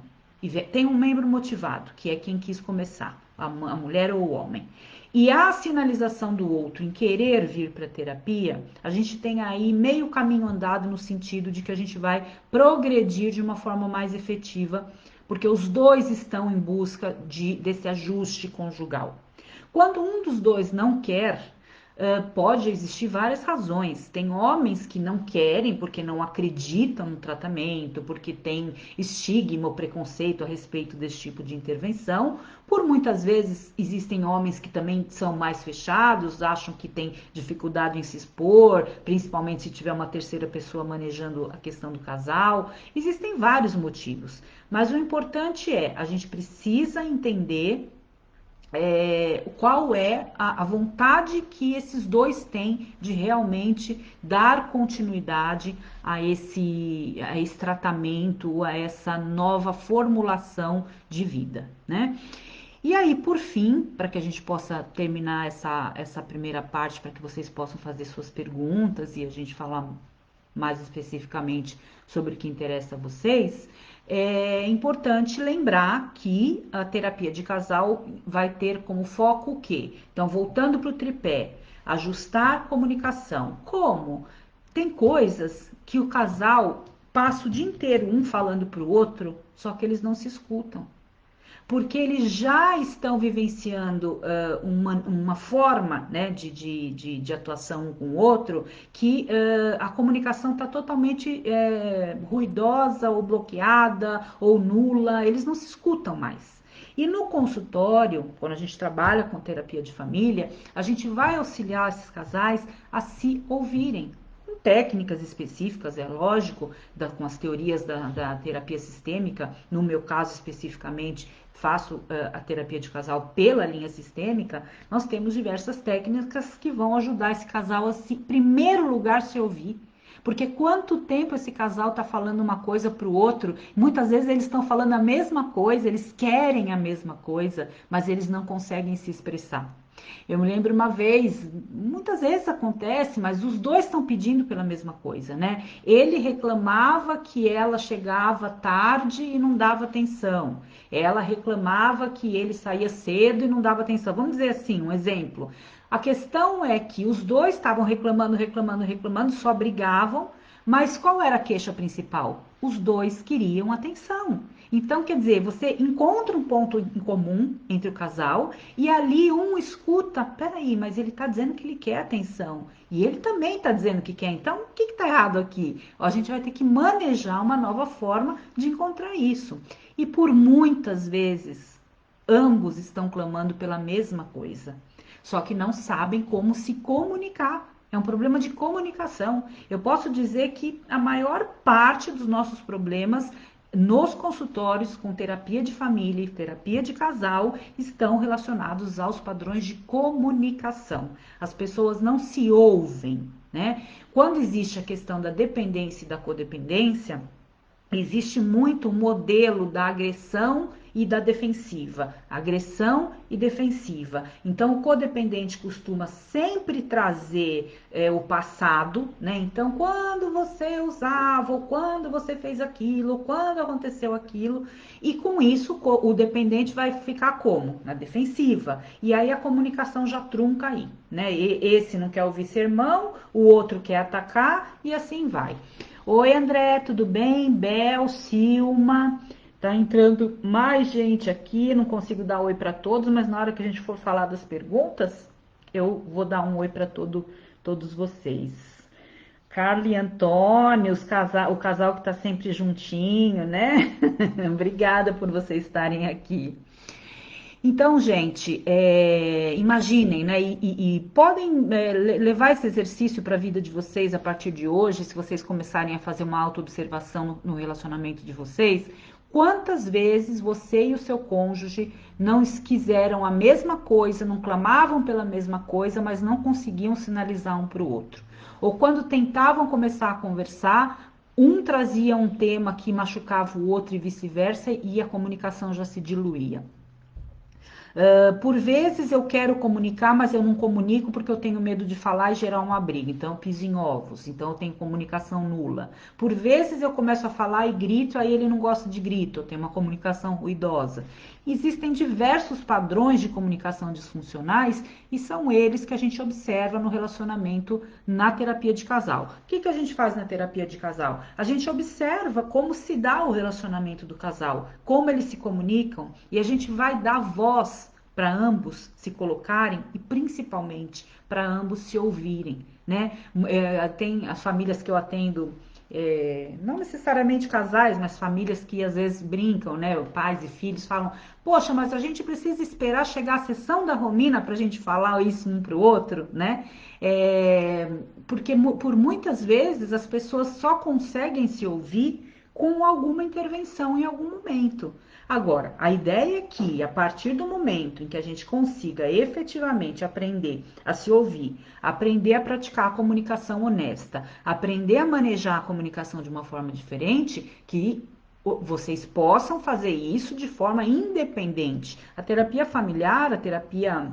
tem um membro motivado, que é quem quis começar, a mulher ou o homem, e a sinalização do outro em querer vir para a terapia, a gente tem aí meio caminho andado no sentido de que a gente vai progredir de uma forma mais efetiva, porque os dois estão em busca desse ajuste conjugal. Quando um dos dois não quer, pode existir várias razões. Tem homens que não querem porque não acreditam no tratamento, porque tem estigma ou preconceito a respeito desse tipo de intervenção. Por muitas vezes existem homens que também são mais fechados, acham que tem dificuldade em se expor, principalmente se tiver uma terceira pessoa manejando a questão do casal. Existem vários motivos, mas o importante é a gente precisa entender qual é a vontade que esses dois têm de realmente dar continuidade a esse tratamento, a essa nova formulação de vida, né? E aí, por fim, para que a gente possa terminar essa primeira parte, para que vocês possam fazer suas perguntas e a gente falar mais especificamente sobre o que interessa a vocês, é importante lembrar que a terapia de casal vai ter como foco o quê? Então, voltando para o tripé, ajustar a comunicação. Como? Tem coisas que o casal passa o dia inteiro um falando para o outro, só que eles não se escutam. Porque eles já estão vivenciando uma forma, né, de atuação um com o outro, que a comunicação está totalmente ruidosa ou bloqueada ou nula, eles não se escutam mais. E no consultório, quando a gente trabalha com terapia de família, a gente vai auxiliar esses casais a se ouvirem. técnicas específicas, é lógico, com as teorias da terapia sistêmica. No meu caso especificamente, faço a terapia de casal pela linha sistêmica. Nós temos diversas técnicas que vão ajudar esse casal a, em primeiro lugar, se ouvir. Porque quanto tempo esse casal está falando uma coisa para o outro, muitas vezes eles estão falando a mesma coisa, eles querem a mesma coisa, mas eles não conseguem se expressar. Eu me lembro uma vez, muitas vezes acontece, mas os dois estão pedindo pela mesma coisa, né? Ele reclamava que ela chegava tarde e não dava atenção. Ela reclamava que ele saía cedo e não dava atenção. Vamos dizer assim, um exemplo. A questão é que os dois estavam reclamando, só brigavam, mas qual era a queixa principal? Os dois queriam atenção. Então, quer dizer, você encontra um ponto em comum entre o casal e ali um escuta, peraí, mas ele está dizendo que ele quer atenção e ele também está dizendo que quer, então o que está errado aqui? A gente vai ter que manejar uma nova forma de encontrar isso. E por muitas vezes, ambos estão clamando pela mesma coisa, só que não sabem como se comunicar. É um problema de comunicação. Eu posso dizer que a maior parte dos nossos problemas nos consultórios com terapia de família e terapia de casal estão relacionados aos padrões de comunicação. As pessoas não se ouvem, né? Quando existe a questão da dependência e da codependência, existe muito o modelo da agressão e da defensiva, agressão e defensiva. Então, o codependente costuma sempre trazer o passado, né? Então, quando você usava, ou quando você fez aquilo, ou quando aconteceu aquilo, e com isso o dependente vai ficar como? Na defensiva. E aí a comunicação já trunca aí, né? Esse não quer ouvir sermão, o outro quer atacar, e assim vai. Oi, André, tudo bem? Bel, Silma, tá entrando mais gente aqui, não consigo dar oi para todos, mas na hora que a gente for falar das perguntas, eu vou dar um oi para todos vocês. Carla e Antônio, o casal que tá sempre juntinho, né? Obrigada por vocês estarem aqui. Então, gente, imaginem, né? E podem levar esse exercício para a vida de vocês a partir de hoje, se vocês começarem a fazer uma autoobservação no relacionamento de vocês. Quantas vezes você e o seu cônjuge não quiseram a mesma coisa, não clamavam pela mesma coisa, mas não conseguiam sinalizar um para o outro? Ou quando tentavam começar a conversar, um trazia um tema que machucava o outro e vice-versa, e a comunicação já se diluía. Por vezes eu quero comunicar, mas eu não comunico porque eu tenho medo de falar e gerar uma briga. Então eu piso em ovos, então eu tenho comunicação nula. Por vezes eu começo a falar e grito, aí ele não gosta de grito, eu tenho uma comunicação ruidosa. Existem diversos padrões de comunicação disfuncionais e são eles que a gente observa no relacionamento na terapia de casal. O que a gente faz na terapia de casal? A gente observa como se dá o relacionamento do casal, como eles se comunicam, e a gente vai dar voz para ambos se colocarem e principalmente para ambos se ouvirem, né? Tem as famílias que eu atendo, não necessariamente casais, mas famílias que às vezes brincam, né? Pais e filhos falam, poxa, mas a gente precisa esperar chegar a sessão da Romina para a gente falar isso um para o outro, né? Porque por muitas vezes as pessoas só conseguem se ouvir com alguma intervenção em algum momento. Agora, a ideia é que a partir do momento em que a gente consiga efetivamente aprender a se ouvir, aprender a praticar a comunicação honesta, aprender a manejar a comunicação de uma forma diferente, que vocês possam fazer isso de forma independente. A terapia familiar, a terapia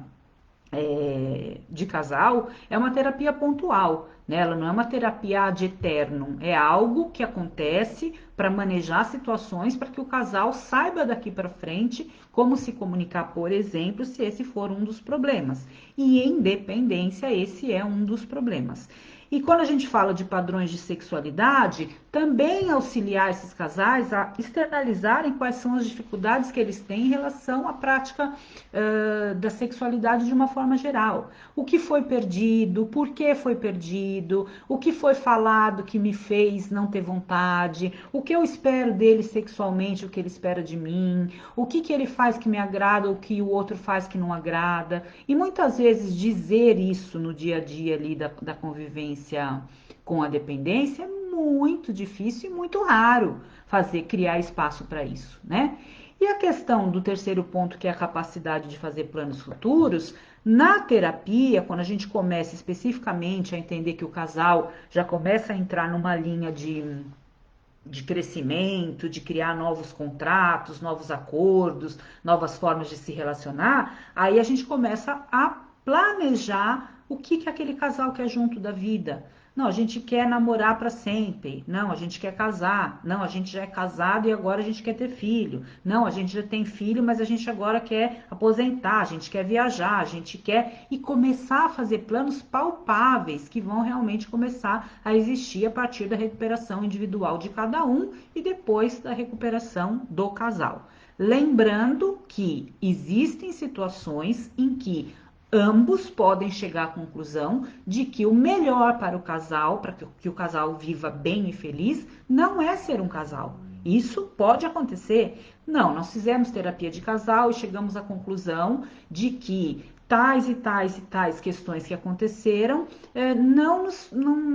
de casal, é uma terapia pontual, né? Ela não é uma terapia ad eternum, é algo que acontece para manejar situações para que o casal saiba daqui para frente como se comunicar, por exemplo, se esse for um dos problemas. E em dependência, esse é um dos problemas. E quando a gente fala de padrões de sexualidade, também auxiliar esses casais a externalizarem quais são as dificuldades que eles têm em relação à prática da sexualidade de uma forma geral. O que foi perdido, por que foi perdido, o que foi falado que me fez não ter vontade, o que eu espero dele sexualmente, o que ele espera de mim, o que ele faz que me agrada, o que o outro faz que não agrada. E muitas vezes dizer isso no dia a dia ali da convivência com a dependência, é muito difícil e muito raro criar espaço para isso, né? E a questão do terceiro ponto, que é a capacidade de fazer planos futuros, na terapia, quando a gente começa especificamente a entender que o casal já começa a entrar numa linha de crescimento, de criar novos contratos, novos acordos, novas formas de se relacionar, aí a gente começa a planejar o que aquele casal quer junto da vida. Não, a gente quer namorar para sempre. Não, a gente quer casar. Não, a gente já é casado e agora a gente quer ter filho. Não, a gente já tem filho, mas a gente agora quer aposentar, a gente quer viajar, a gente quer e começar a fazer planos palpáveis que vão realmente começar a existir a partir da recuperação individual de cada um e depois da recuperação do casal. Lembrando que existem situações em que ambos podem chegar à conclusão de que o melhor para o casal, para que o casal viva bem e feliz, não é ser um casal. Isso pode acontecer. Não, nós fizemos terapia de casal e chegamos à conclusão de que tais e tais e tais questões que aconteceram não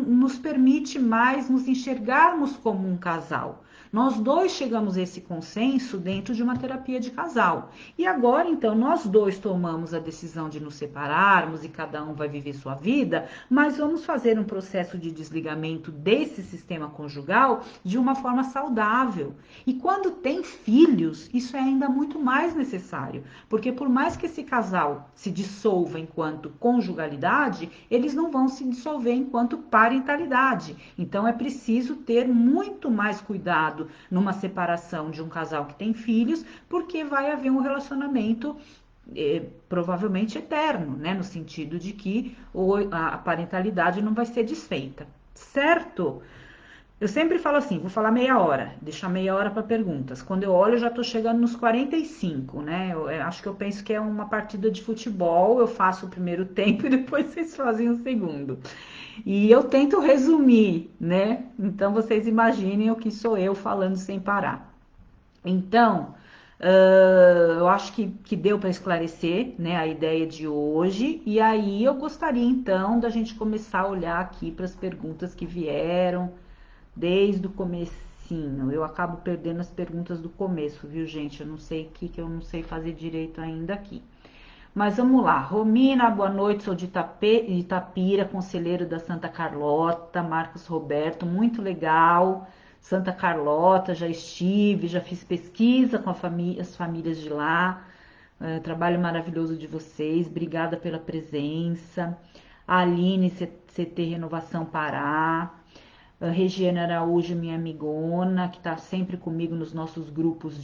nos permite mais nos enxergarmos como um casal. Nós dois chegamos a esse consenso dentro de uma terapia de casal. E agora, então, nós dois tomamos a decisão de nos separarmos e cada um vai viver sua vida, mas vamos fazer um processo de desligamento desse sistema conjugal de uma forma saudável. E quando tem filhos, isso é ainda muito mais necessário, porque por mais que esse casal se dissolva enquanto conjugalidade, eles não vão se dissolver enquanto parentalidade. Então, é preciso ter muito mais cuidado numa separação de um casal que tem filhos, porque vai haver um relacionamento provavelmente eterno, né? No sentido de que a parentalidade não vai ser desfeita, certo? Eu sempre falo assim, vou falar meia hora, deixar meia hora para perguntas. Quando eu olho, eu já estou chegando nos 45, né? Eu acho que eu penso que é uma partida de futebol, eu faço o primeiro tempo e depois vocês fazem o segundo. E eu tento resumir, né? Então vocês imaginem o que sou eu falando sem parar. Então, eu acho que deu para esclarecer, né, a ideia de hoje. E aí eu gostaria então da gente começar a olhar aqui para as perguntas que vieram desde o comecinho. Eu acabo perdendo as perguntas do começo, viu, gente? Eu não sei o que eu não sei fazer direito ainda aqui. Mas vamos lá. Romina, boa noite, sou de Itapira, conselheiro da Santa Carlota. Marcos Roberto, muito legal. Santa Carlota, já estive, já fiz pesquisa com as famílias de lá. Trabalho maravilhoso de vocês, obrigada pela presença. Aline, CT Renovação Pará. Regiana Araújo, minha amigona, que está sempre comigo nos nossos grupos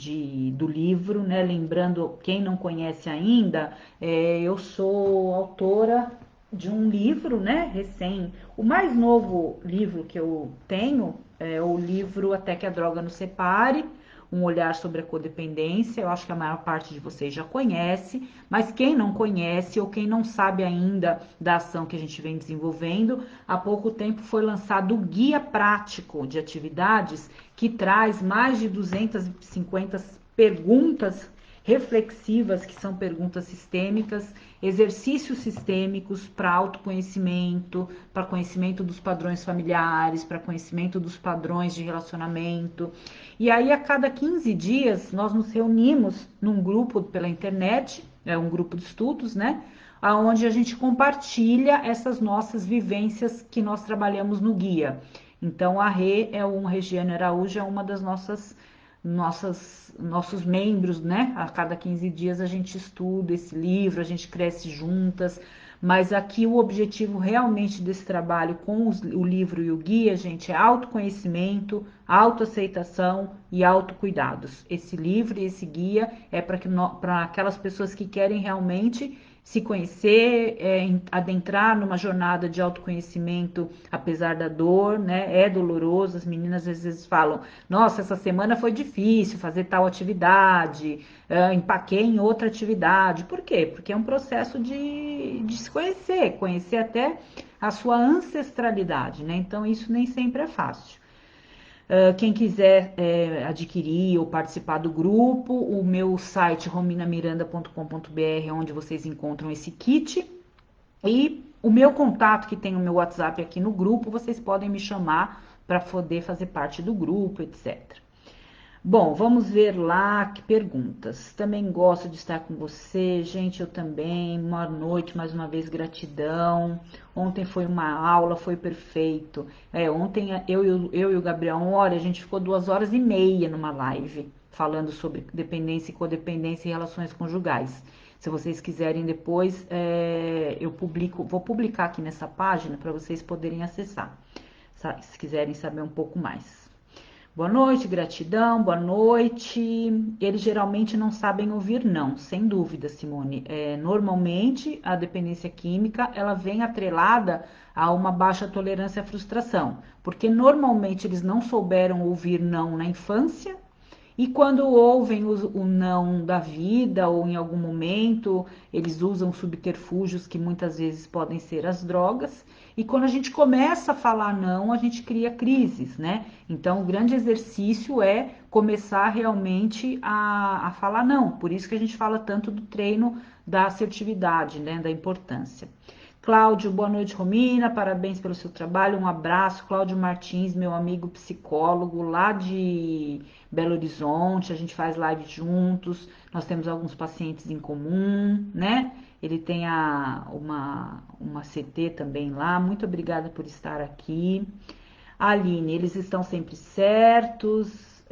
do livro, né? Lembrando, quem não conhece ainda, eu sou autora de um livro, né? O mais novo livro que eu tenho é o livro Até que a Droga Nos Separe, um olhar sobre a codependência. Eu acho que a maior parte de vocês já conhece, mas quem não conhece ou quem não sabe ainda da ação que a gente vem desenvolvendo, há pouco tempo foi lançado o Guia Prático de Atividades, que traz mais de 250 perguntas reflexivas, que são perguntas sistêmicas, exercícios sistêmicos para autoconhecimento, para conhecimento dos padrões familiares, para conhecimento dos padrões de relacionamento. E aí, a cada 15 dias, nós nos reunimos num grupo pela internet, é um grupo de estudos, né? Onde a gente compartilha essas nossas vivências que nós trabalhamos no guia. Então, a Regiane Araújo é uma das nossos membros, né? A cada 15 dias a gente estuda esse livro, a gente cresce juntas, mas aqui o objetivo realmente desse trabalho com o livro e o guia, gente, é autoconhecimento, autoaceitação e autocuidados. Esse livro e esse guia é para aquelas pessoas que querem realmente se conhecer, adentrar numa jornada de autoconhecimento, apesar da dor, né? É doloroso, as meninas às vezes falam, nossa, essa semana foi difícil fazer tal atividade, empaquei em outra atividade. Por quê? Porque é um processo de se conhecer até a sua ancestralidade, né? Então isso nem sempre é fácil. Quem quiser adquirir ou participar do grupo, o meu site rominamiranda.com.br é onde vocês encontram esse kit. E O meu contato, que tem o meu WhatsApp aqui no grupo, vocês podem me chamar para poder fazer parte do grupo, etc. Bom, vamos ver lá que perguntas. Também gosto de estar com você, gente, eu também. Boa noite, mais uma vez, gratidão. Ontem foi uma aula, foi perfeito. Ontem eu e o Gabriel, olha, a gente ficou 2 horas e meia numa live, falando sobre dependência e codependência e relações conjugais. Se vocês quiserem depois, vou publicar aqui nessa página para vocês poderem acessar, se quiserem saber um pouco mais. Boa noite, gratidão, boa noite. Eles geralmente não sabem ouvir não, sem dúvida, Simone. Normalmente, a dependência química, ela vem atrelada a uma baixa tolerância à frustração, porque normalmente eles não souberam ouvir não na infância, e quando ouvem o não da vida ou em algum momento, eles usam subterfúgios que muitas vezes podem ser as drogas. E quando a gente começa a falar não, a gente cria crises, né? Então, o grande exercício é começar realmente a falar não. Por isso que a gente fala tanto do treino da assertividade, né? Da importância. Cláudio, boa noite, Romina, parabéns pelo seu trabalho, um abraço. Cláudio Martins, meu amigo psicólogo lá de Belo Horizonte, a gente faz live juntos, nós temos alguns pacientes em comum, né? Ele tem uma CT também lá, muito obrigada por estar aqui. Aline, eles estão sempre certos,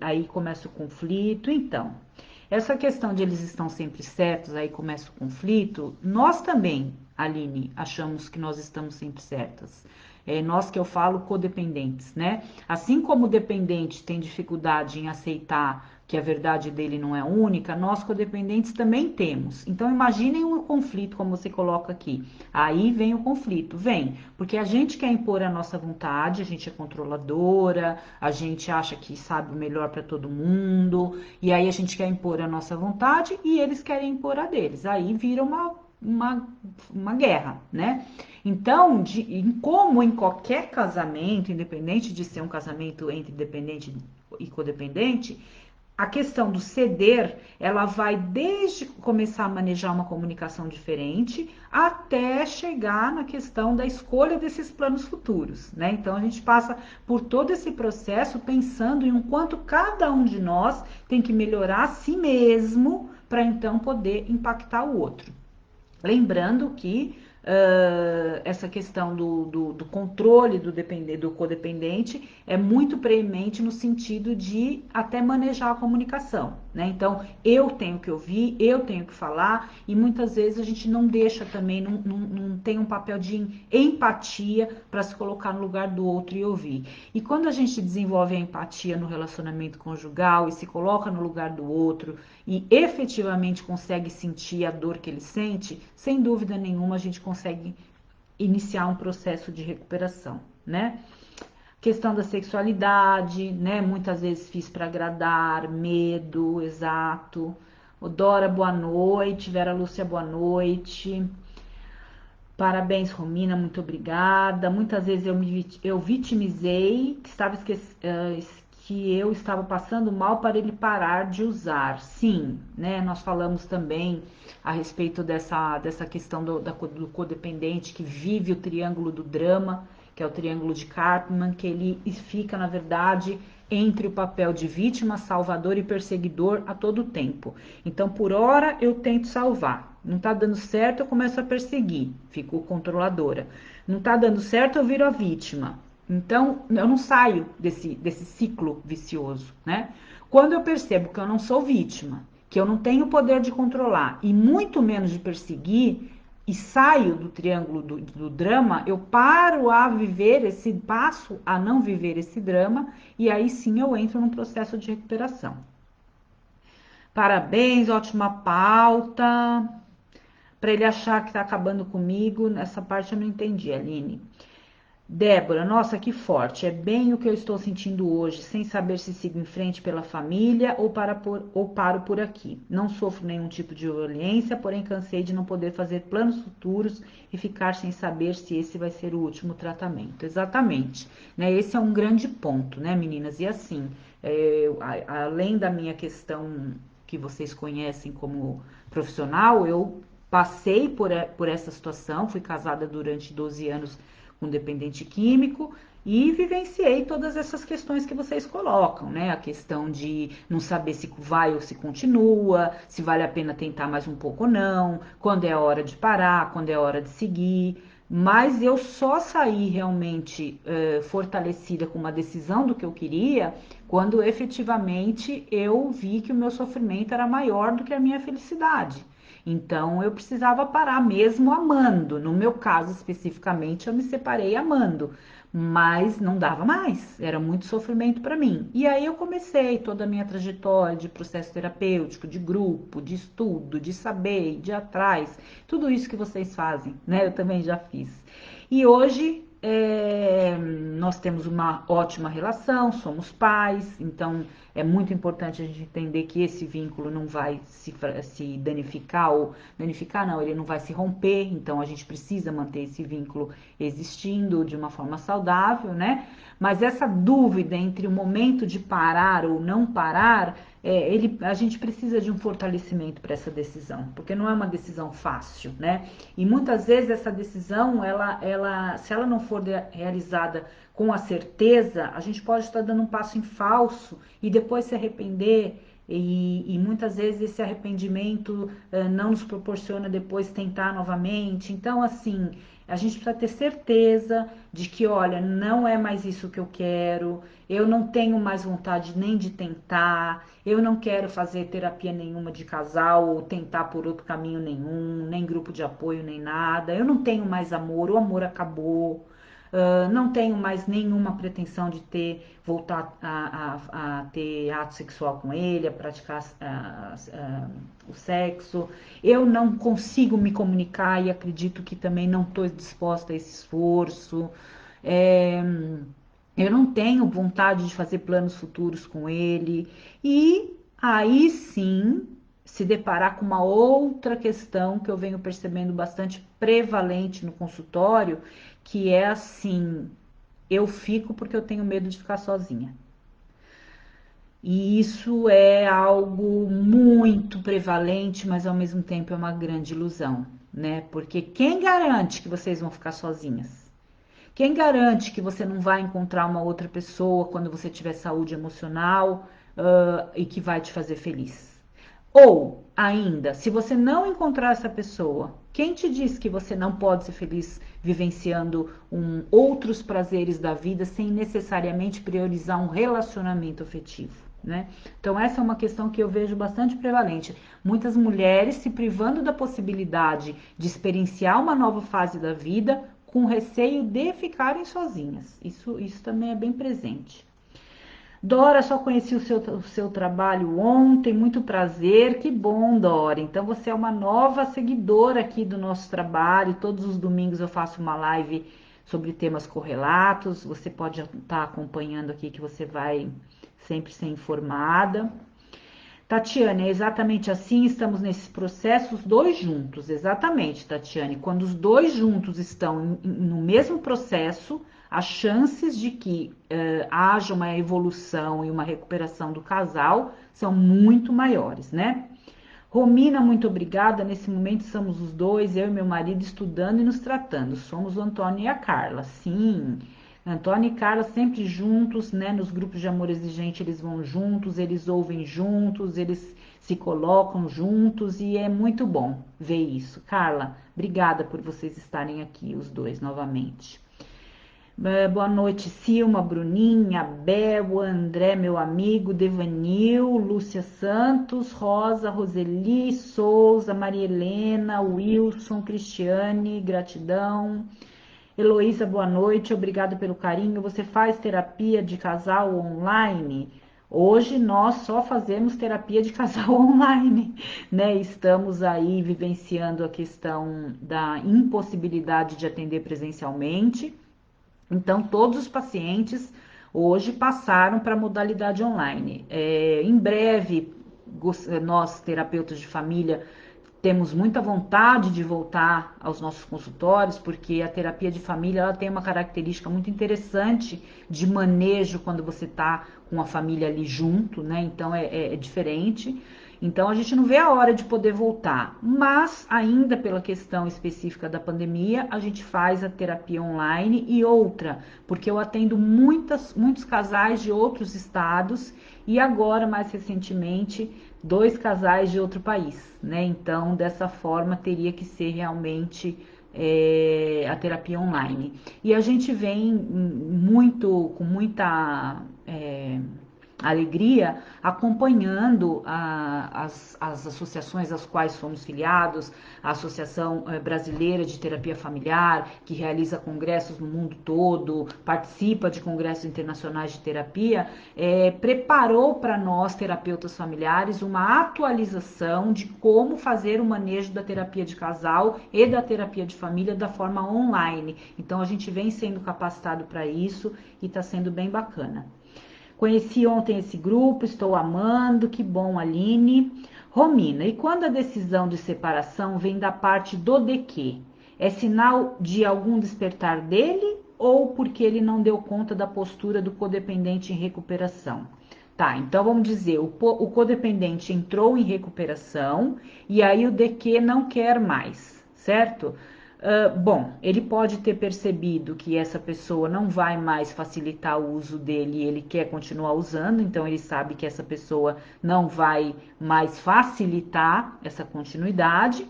aí começa o conflito, então... Essa questão de eles estão sempre certos, aí começa o conflito, nós também, Aline, achamos que nós estamos sempre certas. Nós que eu falo codependentes, né? Assim como o dependente tem dificuldade em aceitar que a verdade dele não é única, nós codependentes também temos. Então imaginem um conflito, como você coloca aqui. Aí vem o conflito, vem, porque a gente quer impor a nossa vontade, a gente é controladora, a gente acha que sabe o melhor para todo mundo, e aí a gente quer impor a nossa vontade e eles querem impor a deles. Aí vira uma guerra, né? Então, como em qualquer casamento, independente de ser um casamento entre dependente e codependente, a questão do ceder, ela vai desde começar a manejar uma comunicação diferente até chegar na questão da escolha desses planos futuros, né? Então a gente passa por todo esse processo pensando em um quanto cada um de nós tem que melhorar a si mesmo para então poder impactar o outro. Lembrando que essa questão do controle do codependente é muito preemente no sentido de até manejar a comunicação, né? Então, eu tenho que ouvir, eu tenho que falar, e muitas vezes a gente não deixa também, não tem um papel de empatia para se colocar no lugar do outro e ouvir. E quando a gente desenvolve a empatia no relacionamento conjugal e se coloca no lugar do outro e efetivamente consegue sentir a dor que ele sente, sem dúvida nenhuma a gente consegue iniciar um processo de recuperação, né? Questão da sexualidade, né? Muitas vezes fiz para agradar, medo, exato. O Dora, boa noite. Vera Lúcia, boa noite. Parabéns, Romina, muito obrigada. Muitas vezes eu vitimizei, que eu estava passando mal para ele parar de usar. Sim, né? Nós falamos também a respeito dessa questão do codependente que vive o triângulo do drama, que é o triângulo de Karpman, que ele fica, na verdade, entre o papel de vítima, salvador e perseguidor a todo tempo. Então, por hora, eu tento salvar. Não tá dando certo, eu começo a perseguir. Fico controladora. Não tá dando certo, eu viro a vítima. Então, eu não saio desse ciclo vicioso, né? Quando eu percebo que eu não sou vítima, que eu não tenho poder de controlar e muito menos de perseguir, e saio do triângulo do drama, eu passo a não viver esse drama, e aí sim eu entro num processo de recuperação. Parabéns, ótima pauta. Para ele achar que está acabando comigo, nessa parte eu não entendi, Aline. Débora, nossa, que forte. É bem o que eu estou sentindo hoje, sem saber se sigo em frente pela família ou paro por aqui. Não sofro nenhum tipo de violência, porém cansei de não poder fazer planos futuros e ficar sem saber se esse vai ser o último tratamento. Exatamente. Né? Esse é um grande ponto, né, meninas? E assim, além da minha questão que vocês conhecem como profissional, eu passei por essa situação, fui casada durante 12 anos com dependente químico e vivenciei todas essas questões que vocês colocam, né? A questão de não saber se vai ou se continua, se vale a pena tentar mais um pouco ou não, quando é a hora de parar, quando é a hora de seguir. Mas eu só saí realmente fortalecida com uma decisão do que eu queria quando efetivamente eu vi que o meu sofrimento era maior do que a minha felicidade. Então eu precisava parar mesmo amando. No meu caso especificamente, eu me separei amando, mas não dava mais, era muito sofrimento para mim. E aí eu comecei toda a minha trajetória de processo terapêutico, de grupo, de estudo, de saber, de ir atrás, tudo isso que vocês fazem, né? Eu também já fiz. E hoje nós temos uma ótima relação, somos pais, então é muito importante a gente entender que esse vínculo não vai se danificar, ou danificar não, ele não vai se romper, então a gente precisa manter esse vínculo existindo de uma forma saudável, né? Mas essa dúvida entre o momento de parar ou não parar, a gente precisa de um fortalecimento para essa decisão, porque não é uma decisão fácil, né? E muitas vezes essa decisão, se ela não for realizada com a certeza, a gente pode estar dando um passo em falso e depois se arrepender. E muitas vezes esse arrependimento não nos proporciona depois tentar novamente. Então, assim, a gente precisa ter certeza de que, olha, não é mais isso que eu quero, eu não tenho mais vontade nem de tentar, eu não quero fazer terapia nenhuma de casal ou tentar por outro caminho nenhum, nem grupo de apoio, nem nada, eu não tenho mais amor, o amor acabou. Não tenho mais nenhuma pretensão de voltar a ter ato sexual com ele, a praticar o sexo. Eu não consigo me comunicar e acredito que também não estou disposta a esse esforço. É, eu não tenho vontade de fazer planos futuros com ele. E aí sim se deparar com uma outra questão que eu venho percebendo bastante prevalente no consultório, que é assim, eu fico porque eu tenho medo de ficar sozinha. E isso é algo muito prevalente, mas ao mesmo tempo é uma grande ilusão, né? Porque quem garante que vocês vão ficar sozinhas? Quem garante que você não vai encontrar uma outra pessoa quando você tiver saúde emocional, e que vai te fazer feliz? Ou, ainda, se você não encontrar essa pessoa, quem te diz que você não pode ser feliz vivenciando outros prazeres da vida sem necessariamente priorizar um relacionamento afetivo? Né? Então, essa é uma questão que eu vejo bastante prevalente. Muitas mulheres se privando da possibilidade de experienciar uma nova fase da vida com receio de ficarem sozinhas. Isso também é bem presente. Dora, só conheci o seu trabalho ontem, muito prazer, que bom, Dora. Então você é uma nova seguidora aqui do nosso trabalho. Todos os domingos eu faço uma live sobre temas correlatos. Você pode estar acompanhando aqui que você vai sempre ser informada. Tatiane, é exatamente assim, estamos nesses processos, dois juntos, exatamente, Tatiane. Quando os dois juntos estão no mesmo processo, as chances de que haja uma evolução e uma recuperação do casal são muito maiores, né? Romina, muito obrigada. Nesse momento estamos os dois, eu e meu marido, estudando e nos tratando. Somos o Antônio e a Carla. Sim, Antônio e Carla sempre juntos, né? Nos grupos de amor exigente eles vão juntos, eles ouvem juntos, eles se colocam juntos e é muito bom ver isso. Carla, obrigada por vocês estarem aqui, os dois, novamente. Boa noite, Silma, Bruninha, Bel, André, meu amigo, Devanil, Lúcia Santos, Rosa, Roseli, Souza, Maria Helena, Wilson, Cristiane, gratidão. Heloísa, boa noite, obrigada pelo carinho. Você faz terapia de casal online? Hoje nós só fazemos terapia de casal online, né? Estamos aí vivenciando a questão da impossibilidade de atender presencialmente. Então, todos os pacientes hoje passaram para a modalidade online. Em breve, nós, terapeutas de família, temos muita vontade de voltar aos nossos consultórios, porque a terapia de família ela tem uma característica muito interessante de manejo quando você está com a família ali junto, né? Então é diferente. Então a gente não vê a hora de poder voltar, mas ainda pela questão específica da pandemia, a gente faz a terapia online e outra, porque eu atendo muitos casais de outros estados e agora, mais recentemente, 2 casais de outro país, né? Então, dessa forma, teria que ser realmente a terapia online. E a gente vem com muita alegria acompanhando as associações às quais somos filiados, a Associação Brasileira de Terapia Familiar, que realiza congressos no mundo todo, participa de congressos internacionais de terapia, preparou para nós, terapeutas familiares, uma atualização de como fazer o manejo da terapia de casal e da terapia de família da forma online. Então a gente vem sendo capacitado para isso e está sendo bem bacana. Conheci ontem esse grupo, estou amando, que bom, Aline. Romina, e quando a decisão de separação vem da parte do de quê? É sinal de algum despertar dele ou porque ele não deu conta da postura do codependente em recuperação? Tá, então vamos dizer, o codependente entrou em recuperação e aí o de quê não quer mais, certo? Bom, ele pode ter percebido que essa pessoa não vai mais facilitar o uso dele e ele quer continuar usando, então ele sabe que essa pessoa não vai mais facilitar essa continuidade.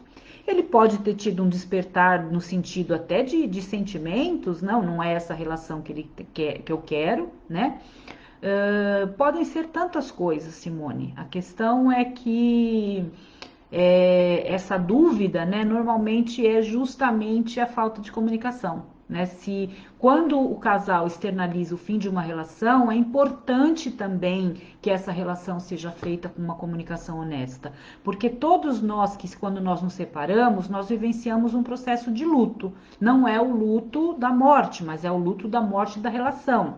Ele pode ter tido um despertar no sentido até de sentimentos, não é essa relação que ele quer, que eu quero, né? Podem ser tantas coisas, Simone. A questão é que essa dúvida, né, normalmente é justamente a falta de comunicação, né? Se quando o casal externaliza o fim de uma relação, é importante também que essa relação seja feita com uma comunicação honesta, porque todos nós que quando nós nos separamos, nós vivenciamos um processo de luto. Não é o luto da morte, mas é o luto da morte da relação.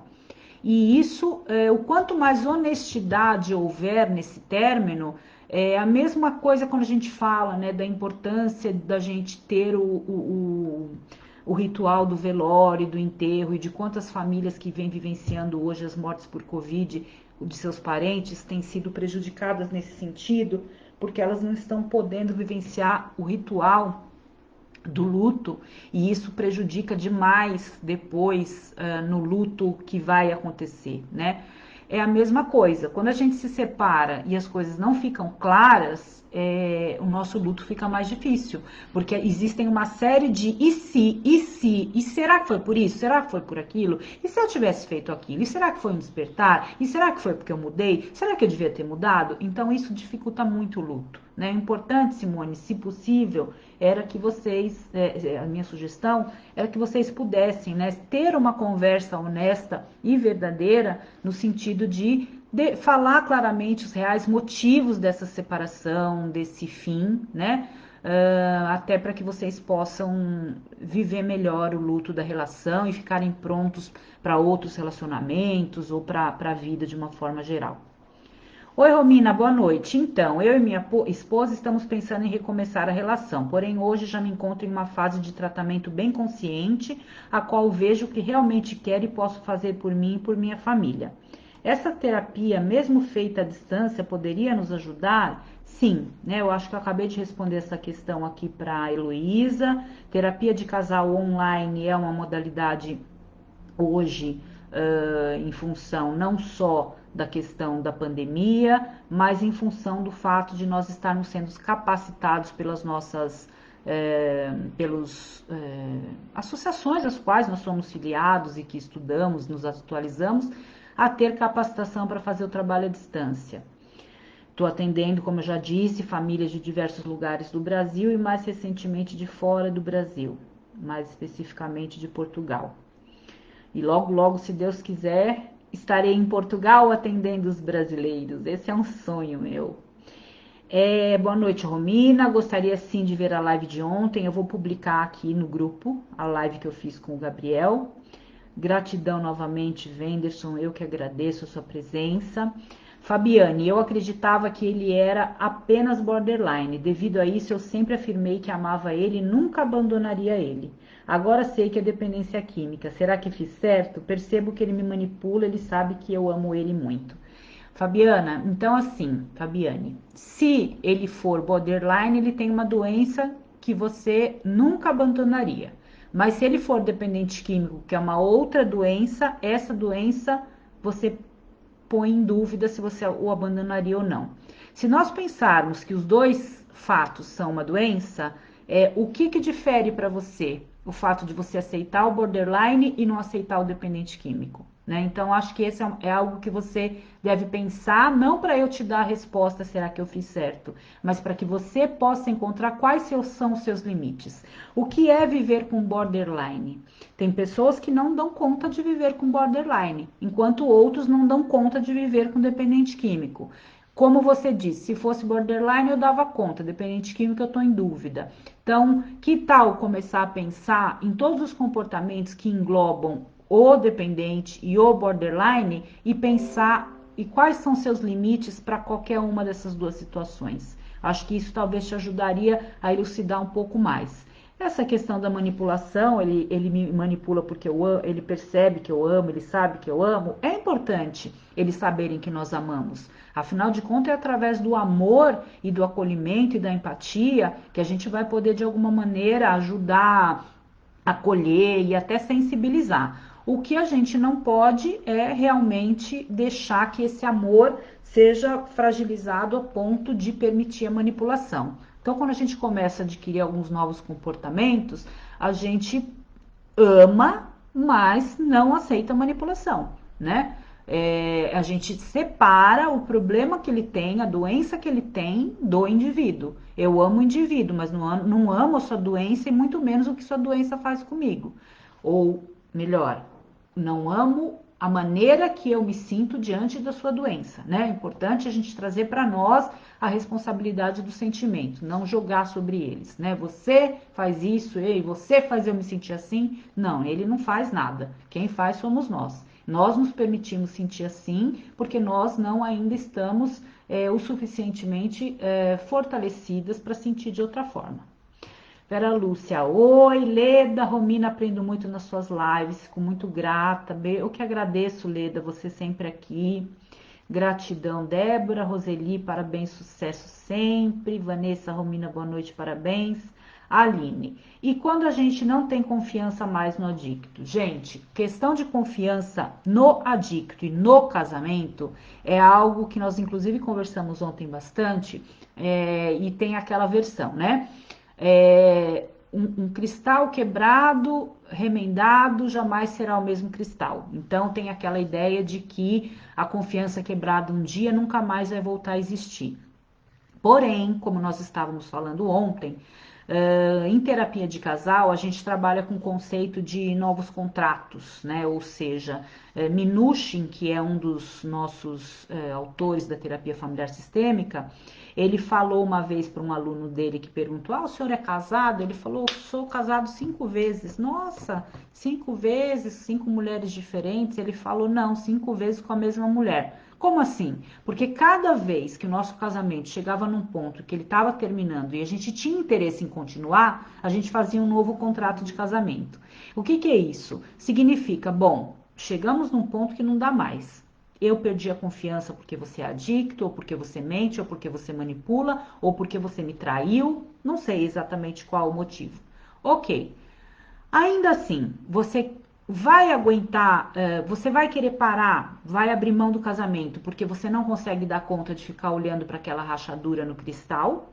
E isso, o quanto mais honestidade houver nesse término, é a mesma coisa quando a gente fala, né, da importância da gente ter o ritual do velório, do enterro e de quantas famílias que vêm vivenciando hoje as mortes por Covid de seus parentes têm sido prejudicadas nesse sentido, porque elas não estão podendo vivenciar o ritual do luto e isso prejudica demais depois no luto que vai acontecer, né? É a mesma coisa, quando a gente se separa e as coisas não ficam claras, o nosso luto fica mais difícil, porque existem uma série de e será que foi por isso? Será que foi por aquilo? E se eu tivesse feito aquilo? E será que foi um despertar? E será que foi porque eu mudei? Será que eu devia ter mudado? Então isso dificulta muito o luto, né? O importante, Simone, se possível, era que vocês, a minha sugestão era que vocês pudessem, né, ter uma conversa honesta e verdadeira no sentido de falar claramente os reais motivos dessa separação, desse fim, né? Até para que vocês possam viver melhor o luto da relação e ficarem prontos para outros relacionamentos ou para a vida de uma forma geral. Oi, Romina, boa noite. Então, eu e minha esposa estamos pensando em recomeçar a relação, porém hoje já me encontro em uma fase de tratamento bem consciente, a qual vejo o que realmente quero e posso fazer por mim e por minha família. Essa terapia, mesmo feita à distância, poderia nos ajudar? Sim, né? Eu acho que eu acabei de responder essa questão aqui para a Heloísa. Terapia de casal online é uma modalidade hoje em função não só da questão da pandemia, mas em função do fato de nós estarmos sendo capacitados pelas nossas associações às quais nós somos filiados e que estudamos, nos atualizamos, a ter capacitação para fazer o trabalho à distância. Estou atendendo, como eu já disse, famílias de diversos lugares do Brasil e mais recentemente de fora do Brasil, mais especificamente de Portugal. E logo, logo, se Deus quiser, estarei em Portugal atendendo os brasileiros. Esse é um sonho meu. Boa noite, Romina. Gostaria sim de ver a live de ontem. Eu vou publicar aqui no grupo a live que eu fiz com o Gabriel. Gratidão novamente, Wenderson. Eu que agradeço a sua presença. Fabiane, eu acreditava que ele era apenas borderline. Devido a isso, eu sempre afirmei que amava ele e nunca abandonaria ele. Agora sei que é dependência química. Será que fiz certo? Percebo que ele me manipula, ele sabe que eu amo ele muito. Fabiana, então assim, Fabiane, se ele for borderline, ele tem uma doença que você nunca abandonaria. Mas se ele for dependente químico, que é uma outra doença, essa doença você põe em dúvida se você o abandonaria ou não. Se nós pensarmos que os dois fatos são uma doença, o que difere para você o fato de você aceitar o borderline e não aceitar o dependente químico? Né? Então, acho que esse é algo que você deve pensar, não para eu te dar a resposta, será que eu fiz certo? Mas para que você possa encontrar quais são os seus limites. O que é viver com borderline? Tem pessoas que não dão conta de viver com borderline, enquanto outros não dão conta de viver com dependente químico. Como você disse, se fosse borderline eu dava conta, dependente químico eu estou em dúvida. Então, que tal começar a pensar em todos os comportamentos que englobam o dependente e o borderline e pensar e quais são seus limites para qualquer uma dessas duas situações. Acho que isso talvez te ajudaria a elucidar um pouco mais. Essa questão da manipulação, ele me manipula porque ele percebe que eu amo, ele sabe que eu amo, é importante eles saberem que nós amamos. Afinal de contas, é através do amor e do acolhimento e da empatia que a gente vai poder, de alguma maneira, ajudar, acolher e até sensibilizar. O que a gente não pode é realmente deixar que esse amor seja fragilizado a ponto de permitir a manipulação. Então, quando a gente começa a adquirir alguns novos comportamentos, a gente ama, mas não aceita a manipulação, né? A gente separa o problema que ele tem, a doença que ele tem do indivíduo. Eu amo o indivíduo, mas não amo a sua doença e muito menos o que sua doença faz comigo. Ou melhor, não amo a maneira que eu me sinto diante da sua doença, né? É importante a gente trazer para nós a responsabilidade do sentimento, não jogar sobre eles, né? Você faz isso, ei, você faz eu me sentir assim. Não, ele não faz nada. Quem faz somos nós. Nós nos permitimos sentir assim porque nós não ainda estamos o suficientemente fortalecidas para sentir de outra forma. Vera Lúcia, oi, Leda, Romina, aprendo muito nas suas lives, fico muito grata. Eu que agradeço, Leda, você sempre aqui. Gratidão, Débora, Roseli, parabéns, sucesso sempre. Vanessa, Romina, boa noite, parabéns. Aline, e quando a gente não tem confiança mais no adicto? Gente, questão de confiança no adicto e no casamento é algo que nós inclusive conversamos ontem bastante, e tem aquela versão, né? Um cristal quebrado, remendado, jamais será o mesmo cristal. Então tem aquela ideia de que a confiança quebrada um dia nunca mais vai voltar a existir. Porém, como nós estávamos falando ontem, em terapia de casal, a gente trabalha com o conceito de novos contratos, né? Ou seja, Minuchin, que é um dos nossos autores da terapia familiar sistêmica, ele falou uma vez para um aluno dele que perguntou: o senhor é casado? Ele falou: sou casado 5 vezes. Nossa, 5 vezes, 5 mulheres diferentes? Ele falou: não, 5 vezes com a mesma mulher. Como assim? Porque cada vez que o nosso casamento chegava num ponto que ele estava terminando e a gente tinha interesse em continuar, a gente fazia um novo contrato de casamento. O que é isso? Significa, bom, chegamos num ponto que não dá mais. Eu perdi a confiança porque você é adicto, ou porque você mente, ou porque você manipula, ou porque você me traiu. Não sei exatamente qual o motivo. Ok. Ainda assim, você vai aguentar, você vai querer parar, vai abrir mão do casamento porque você não consegue dar conta de ficar olhando para aquela rachadura no cristal?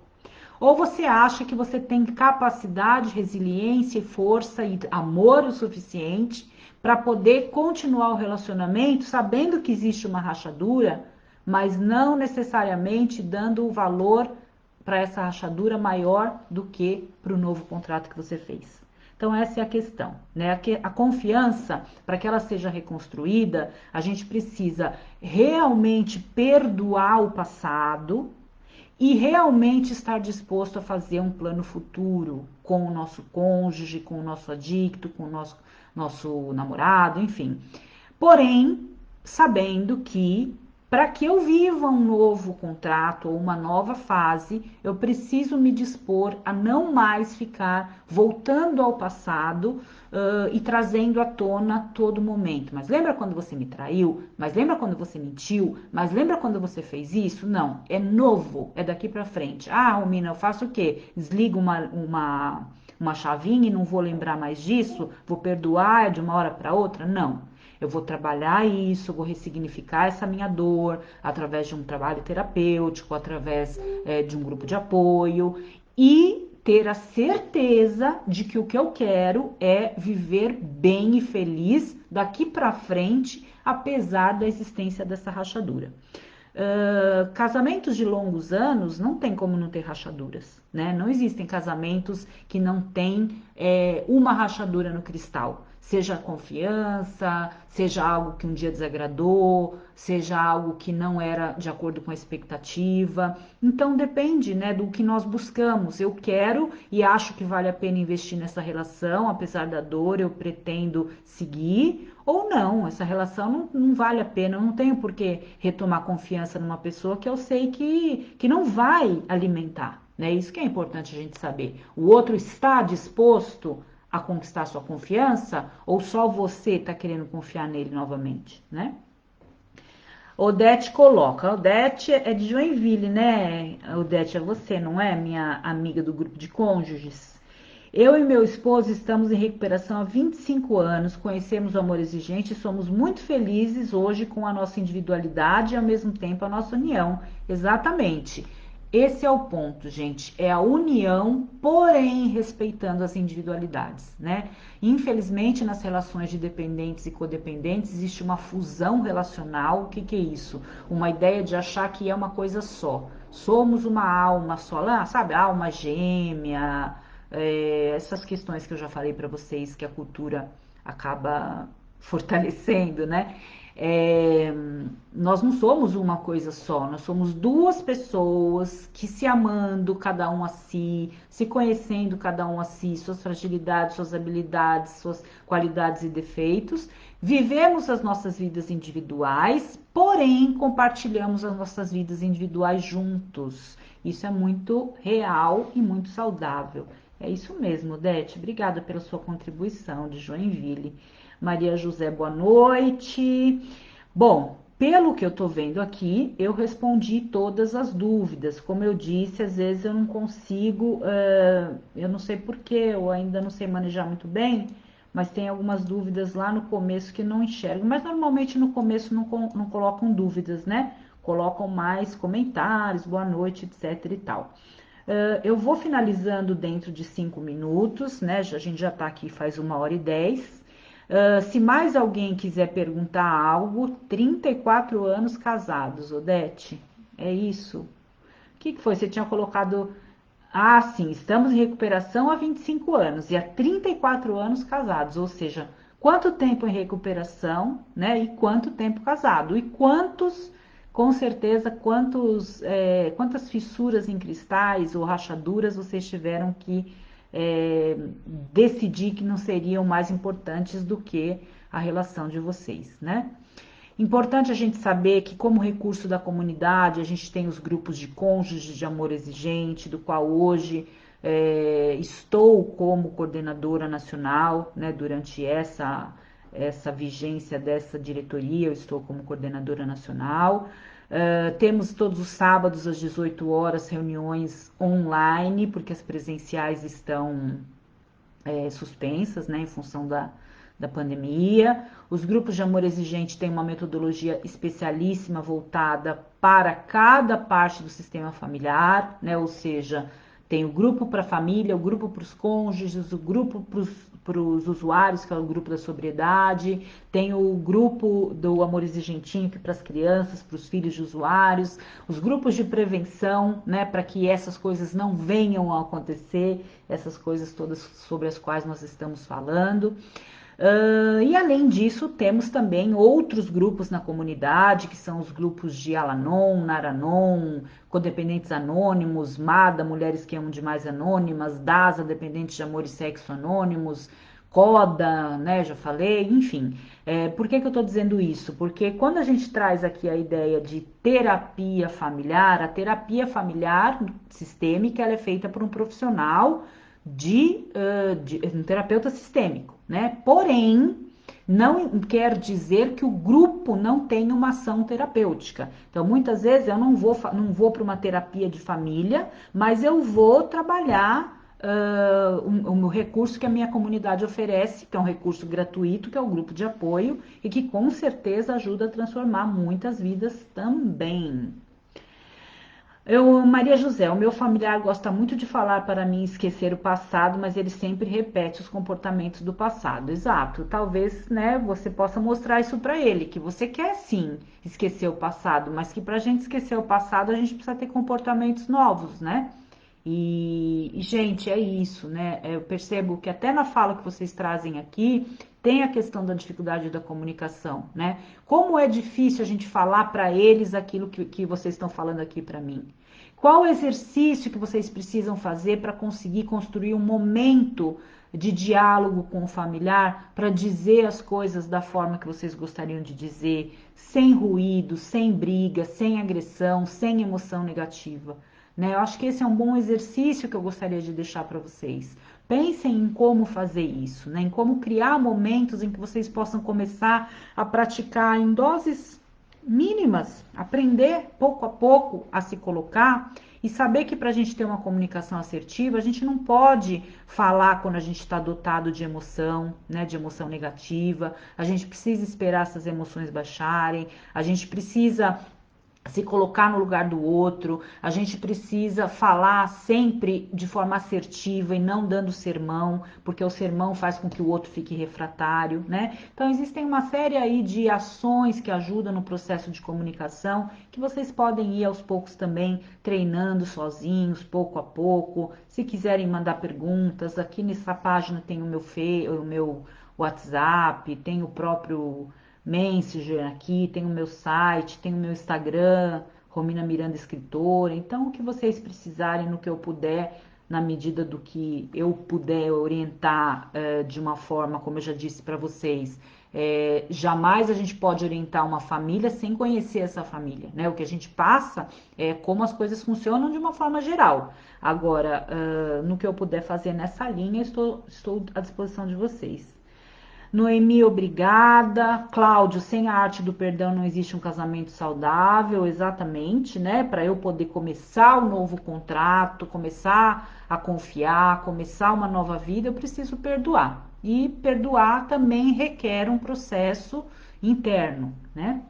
Ou você acha que você tem capacidade, resiliência, força e amor o suficiente para poder continuar o relacionamento sabendo que existe uma rachadura, mas não necessariamente dando o valor para essa rachadura maior do que para o novo contrato que você fez? Então essa é a questão, né? A confiança, para que ela seja reconstruída, a gente precisa realmente perdoar o passado e realmente estar disposto a fazer um plano futuro com o nosso cônjuge, com o nosso adicto, com o nosso namorado, enfim. Porém, sabendo que Para que eu viva um novo contrato ou uma nova fase, eu preciso me dispor a não mais ficar voltando ao passado e trazendo à tona todo momento. Mas lembra quando você me traiu? Mas lembra quando você mentiu? Mas lembra quando você fez isso? Não, é novo, é daqui para frente. Ah, Romina, eu faço o quê? Desligo uma chavinha e não vou lembrar mais disso? Vou perdoar de uma hora para outra? Não. Eu vou trabalhar isso, vou ressignificar essa minha dor através de um trabalho terapêutico, através de um grupo de apoio e ter a certeza de que o que eu quero é viver bem e feliz daqui para frente, apesar da existência dessa rachadura. Casamentos de longos anos não tem como não ter rachaduras, né? Não existem casamentos que não tem uma rachadura no cristal. Seja confiança, seja algo que um dia desagradou, seja algo que não era de acordo com a expectativa. Então depende, né, do que nós buscamos. Eu quero e acho que vale a pena investir nessa relação, apesar da dor, eu pretendo seguir. Ou não, essa relação não vale a pena, eu não tenho por que retomar confiança numa pessoa que eu sei que não vai alimentar, né? Isso que é importante a gente saber. O outro está disposto a conquistar sua confiança ou só você está querendo confiar nele novamente, né? Odete coloca, Odete é de Joinville, né? Odete é você, não é? Minha amiga do grupo de cônjuges. Eu e meu esposo estamos em recuperação há 25 anos, conhecemos o amor exigente e somos muito felizes hoje com a nossa individualidade e ao mesmo tempo a nossa união. Exatamente. Esse é o ponto, gente. É a união, porém respeitando as individualidades, né? Infelizmente, nas relações de dependentes e codependentes, existe uma fusão relacional. O que que é isso? Uma ideia de achar que é uma coisa só. Somos uma alma só, sabe? Alma gêmea, essas questões que eu já falei para vocês que a cultura acaba fortalecendo, né? É, nós não somos uma coisa só, nós somos duas pessoas que se amando cada um a si, se conhecendo cada um a si, suas fragilidades, suas habilidades, suas qualidades e defeitos. Vivemos as nossas vidas individuais, porém compartilhamos as nossas vidas individuais juntos. Isso é muito real e muito saudável. É isso mesmo, Odete. Obrigada pela sua contribuição de Joinville. Maria José, boa noite. Bom, pelo que eu tô vendo aqui, eu respondi todas as dúvidas. Como eu disse, às vezes eu não consigo, eu não sei porquê, eu ainda não sei manejar muito bem, mas tem algumas dúvidas lá no começo que não enxergo. Mas normalmente no começo não colocam dúvidas, né? Colocam mais comentários, boa noite, etc e tal. Eu vou finalizando dentro de 5 minutos, né? A gente já tá aqui faz 1h10. Se mais alguém quiser perguntar algo, 34 anos casados, Odete, é isso? O que foi? Você tinha colocado. Ah, sim, estamos em recuperação há 25 anos e há 34 anos casados, ou seja, quanto tempo em recuperação, né? E quanto tempo casado? E quantos, com certeza, quantas fissuras em cristais ou rachaduras vocês tiveram que decidir que não seriam mais importantes do que a relação de vocês, né? Importante a gente saber que, como recurso da comunidade, a gente tem os grupos de cônjuges de amor exigente, do qual hoje estou como coordenadora nacional, né, durante essa vigência dessa diretoria, eu estou como coordenadora nacional. Temos todos os sábados às 18 horas reuniões online, porque as presenciais estão suspensas, né, em função da pandemia. Os grupos de amor exigente têm uma metodologia especialíssima voltada para cada parte do sistema familiar, né, ou seja, tem o grupo para a família, o grupo para os cônjuges, o grupo para os usuários, que é o grupo da sobriedade, tem o grupo do amor exigentinho, que é para as crianças, para os filhos de usuários, os grupos de prevenção, né, para que essas coisas não venham a acontecer, essas coisas todas sobre as quais nós estamos falando. E além disso, temos também outros grupos na comunidade, que são os grupos de Alanon, Naranon, Codependentes Anônimos, MADA, Mulheres que Amam Demais Anônimas, DASA, Dependentes de Amor e Sexo Anônimos, CODA, né? Já falei, enfim. Por que que eu estou dizendo isso? Porque quando a gente traz aqui a ideia de terapia familiar, a terapia familiar sistêmica ela é feita por um profissional de um terapeuta sistêmico, né? Porém, não quer dizer que o grupo não tenha uma ação terapêutica. Então, muitas vezes eu não vou para uma terapia de família, mas eu vou trabalhar um recurso que a minha comunidade oferece, que é um recurso gratuito, que é o grupo de apoio, e que com certeza ajuda a transformar muitas vidas também. Maria José, o meu familiar gosta muito de falar para mim esquecer o passado, mas ele sempre repete os comportamentos do passado. Exato. Talvez, né, você possa mostrar isso para ele, que você quer sim esquecer o passado, mas que para a gente esquecer o passado a gente precisa ter comportamentos novos, né? Gente, é isso, né? Eu percebo que até na fala que vocês trazem aqui tem a questão da dificuldade da comunicação, né? Como é difícil a gente falar para eles aquilo que vocês estão falando aqui para mim? Qual o exercício que vocês precisam fazer para conseguir construir um momento de diálogo com o familiar para dizer as coisas da forma que vocês gostariam de dizer, sem ruído, sem briga, sem agressão, sem emoção negativa? Né? Eu acho que esse é um bom exercício que eu gostaria de deixar para vocês. Pensem em como fazer isso, né? Em como criar momentos em que vocês possam começar a praticar em doses mínimas, aprender pouco a pouco a se colocar e saber que para a gente ter uma comunicação assertiva, a gente não pode falar quando a gente está dotado de emoção, né, de emoção negativa, a gente precisa esperar essas emoções baixarem, a gente precisa se colocar no lugar do outro, a gente precisa falar sempre de forma assertiva e não dando sermão, porque o sermão faz com que o outro fique refratário, né? Então existem uma série aí de ações que ajudam no processo de comunicação, que vocês podem ir aos poucos também treinando sozinhos, pouco a pouco. Se quiserem mandar perguntas, aqui nessa página tem o meu WhatsApp, tem o próprio Messenger aqui, tem o meu site, tem o meu Instagram, Romina Miranda Escritora. Então, o que vocês precisarem, no que eu puder, na medida do que eu puder orientar de uma forma, como eu já disse para vocês, jamais a gente pode orientar uma família sem conhecer essa família, né? O que a gente passa é como as coisas funcionam de uma forma geral. Agora, no que eu puder fazer nessa linha, estou à disposição de vocês. Noemi, obrigada. Cláudio, sem a arte do perdão não existe um casamento saudável, exatamente, né? Para eu poder começar o novo contrato, começar a confiar, começar uma nova vida, eu preciso perdoar. E perdoar também requer um processo interno, né?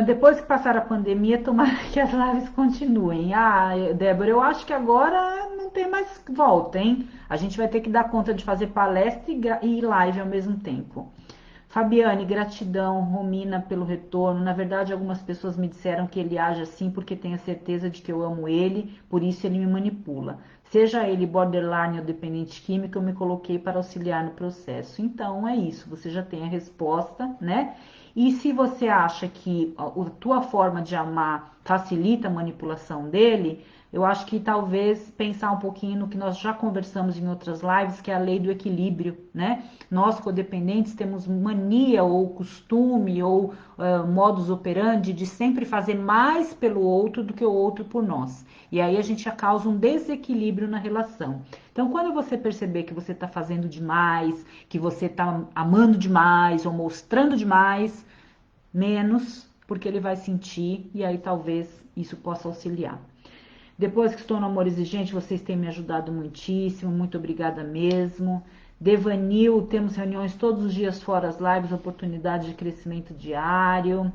Depois que passar a pandemia, tomara que as lives continuem. Débora, eu acho que agora não tem mais volta, hein? A gente vai ter que dar conta de fazer palestra e live ao mesmo tempo. Fabiane, gratidão, Romina, pelo retorno. Na verdade, algumas pessoas me disseram que ele age assim porque tem a certeza de que eu amo ele, por isso ele me manipula. Seja ele borderline ou dependente químico, eu me coloquei para auxiliar no processo. Então, é isso, você já tem a resposta, né? E se você acha que a tua forma de amar facilita a manipulação dele, eu acho que talvez pensar um pouquinho no que nós já conversamos em outras lives, que é a lei do equilíbrio, né? Nós, codependentes, temos mania ou costume ou modus operandi de sempre fazer mais pelo outro do que o outro por nós. E aí a gente já causa um desequilíbrio na relação. Então, quando você perceber que você está fazendo demais, que você está amando demais ou mostrando demais, menos, porque ele vai sentir e aí talvez isso possa auxiliar. Depois que estou no amor exigente, vocês têm me ajudado muitíssimo, muito obrigada mesmo. Devanil, temos reuniões todos os dias fora as lives, oportunidade de crescimento diário.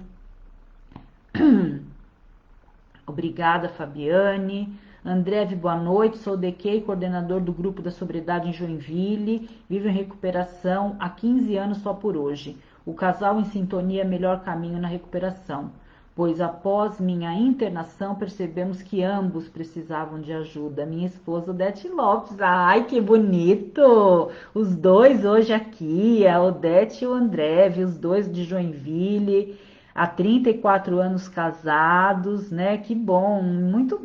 Obrigada, Fabiane. Andreve, boa noite. Sou DQ, coordenador do grupo da sobriedade em Joinville. Vivo em recuperação há 15 anos só por hoje. O casal em sintonia é melhor caminho na recuperação, pois após minha internação percebemos que ambos precisavam de ajuda. Minha esposa, Odete Lopes. Ai, que bonito! Os dois hoje aqui, a Odete e o Andreve, os dois de Joinville. há 34 anos casados, né? Que bom, muito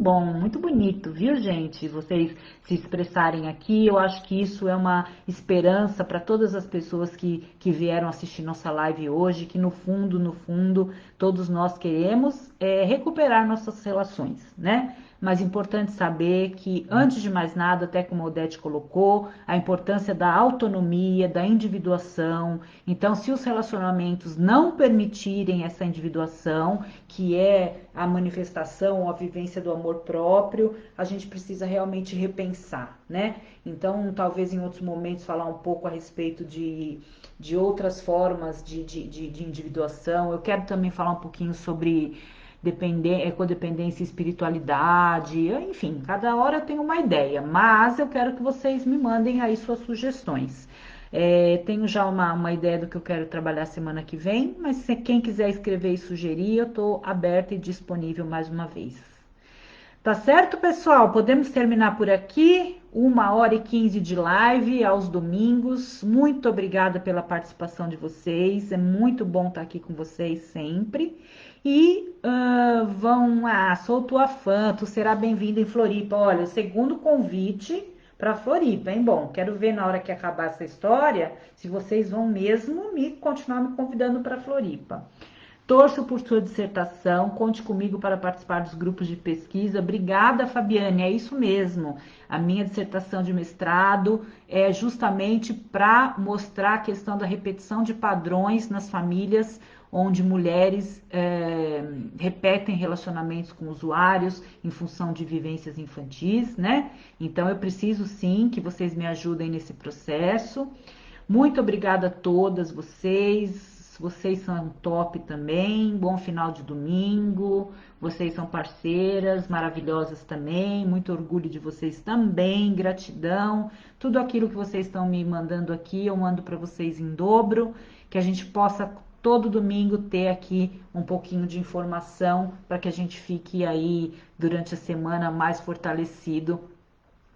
bonito, viu, gente? Vocês se expressarem aqui. Eu acho que isso é uma esperança para todas as pessoas que vieram assistir nossa live hoje, que no fundo, todos nós queremos recuperar nossas relações, né? Mas é importante saber que, antes de mais nada, até como a Odete colocou, a importância da autonomia, da individuação. Então, se os relacionamentos não permitirem essa individuação, que é a manifestação ou a vivência do amor próprio, a gente precisa realmente repensar, né? Então, talvez em outros momentos falar um pouco a respeito de outras formas de individuação. Eu quero também falar um pouquinho sobre codependência e espiritualidade, enfim, cada hora eu tenho uma ideia, mas eu quero que vocês me mandem aí suas sugestões. Tenho já uma ideia do que eu quero trabalhar semana que vem, mas se quem quiser escrever e sugerir, eu estou aberta e disponível mais uma vez. Tá certo, pessoal? Podemos terminar por aqui. 1h15 de live aos domingos. Muito obrigada pela participação de vocês. É muito bom estar aqui com vocês sempre. E sou tua fã, tu será bem-vindo em Floripa. Olha, o segundo convite para Floripa, hein? Bom, quero ver na hora que acabar essa história se vocês vão mesmo continuar me convidando para Floripa. Torço por sua dissertação, conte comigo para participar dos grupos de pesquisa. Obrigada, Fabiane, é isso mesmo. A minha dissertação de mestrado é justamente para mostrar a questão da repetição de padrões nas famílias onde mulheres repetem relacionamentos com usuários em função de vivências infantis, né? Então eu preciso sim que vocês me ajudem nesse processo. Muito obrigada a todas vocês. Vocês são top também. Bom final de domingo. Vocês são parceiras maravilhosas também. Muito orgulho de vocês também. Gratidão. Tudo aquilo que vocês estão me mandando aqui, eu mando para vocês em dobro. Que a gente possa todo domingo ter aqui um pouquinho de informação para que a gente fique aí durante a semana mais fortalecido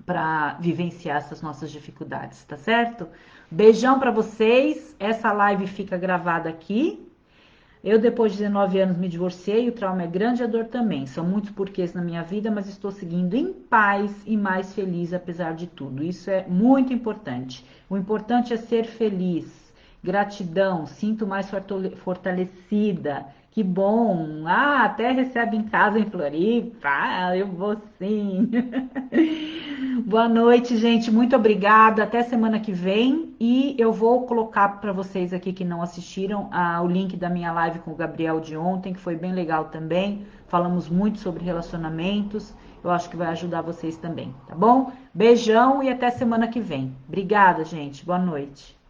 para vivenciar essas nossas dificuldades, tá certo? Beijão para vocês. Essa live fica gravada aqui. Eu, depois de 19 anos, me divorciei. O trauma é grande e a dor também. São muitos porquês na minha vida, mas estou seguindo em paz e mais feliz apesar de tudo. Isso é muito importante. O importante é ser feliz. Gratidão, sinto mais fortalecida. Que bom! Ah, até recebe em casa em Floripa. Ah, eu vou sim. Boa noite, gente. Muito obrigada. Até semana que vem. E eu vou colocar para vocês aqui que não assistiram o link da minha live com o Gabriel de ontem, que foi bem legal também. Falamos muito sobre relacionamentos. Eu acho que vai ajudar vocês também, tá bom? Beijão e até semana que vem. Obrigada, gente. Boa noite.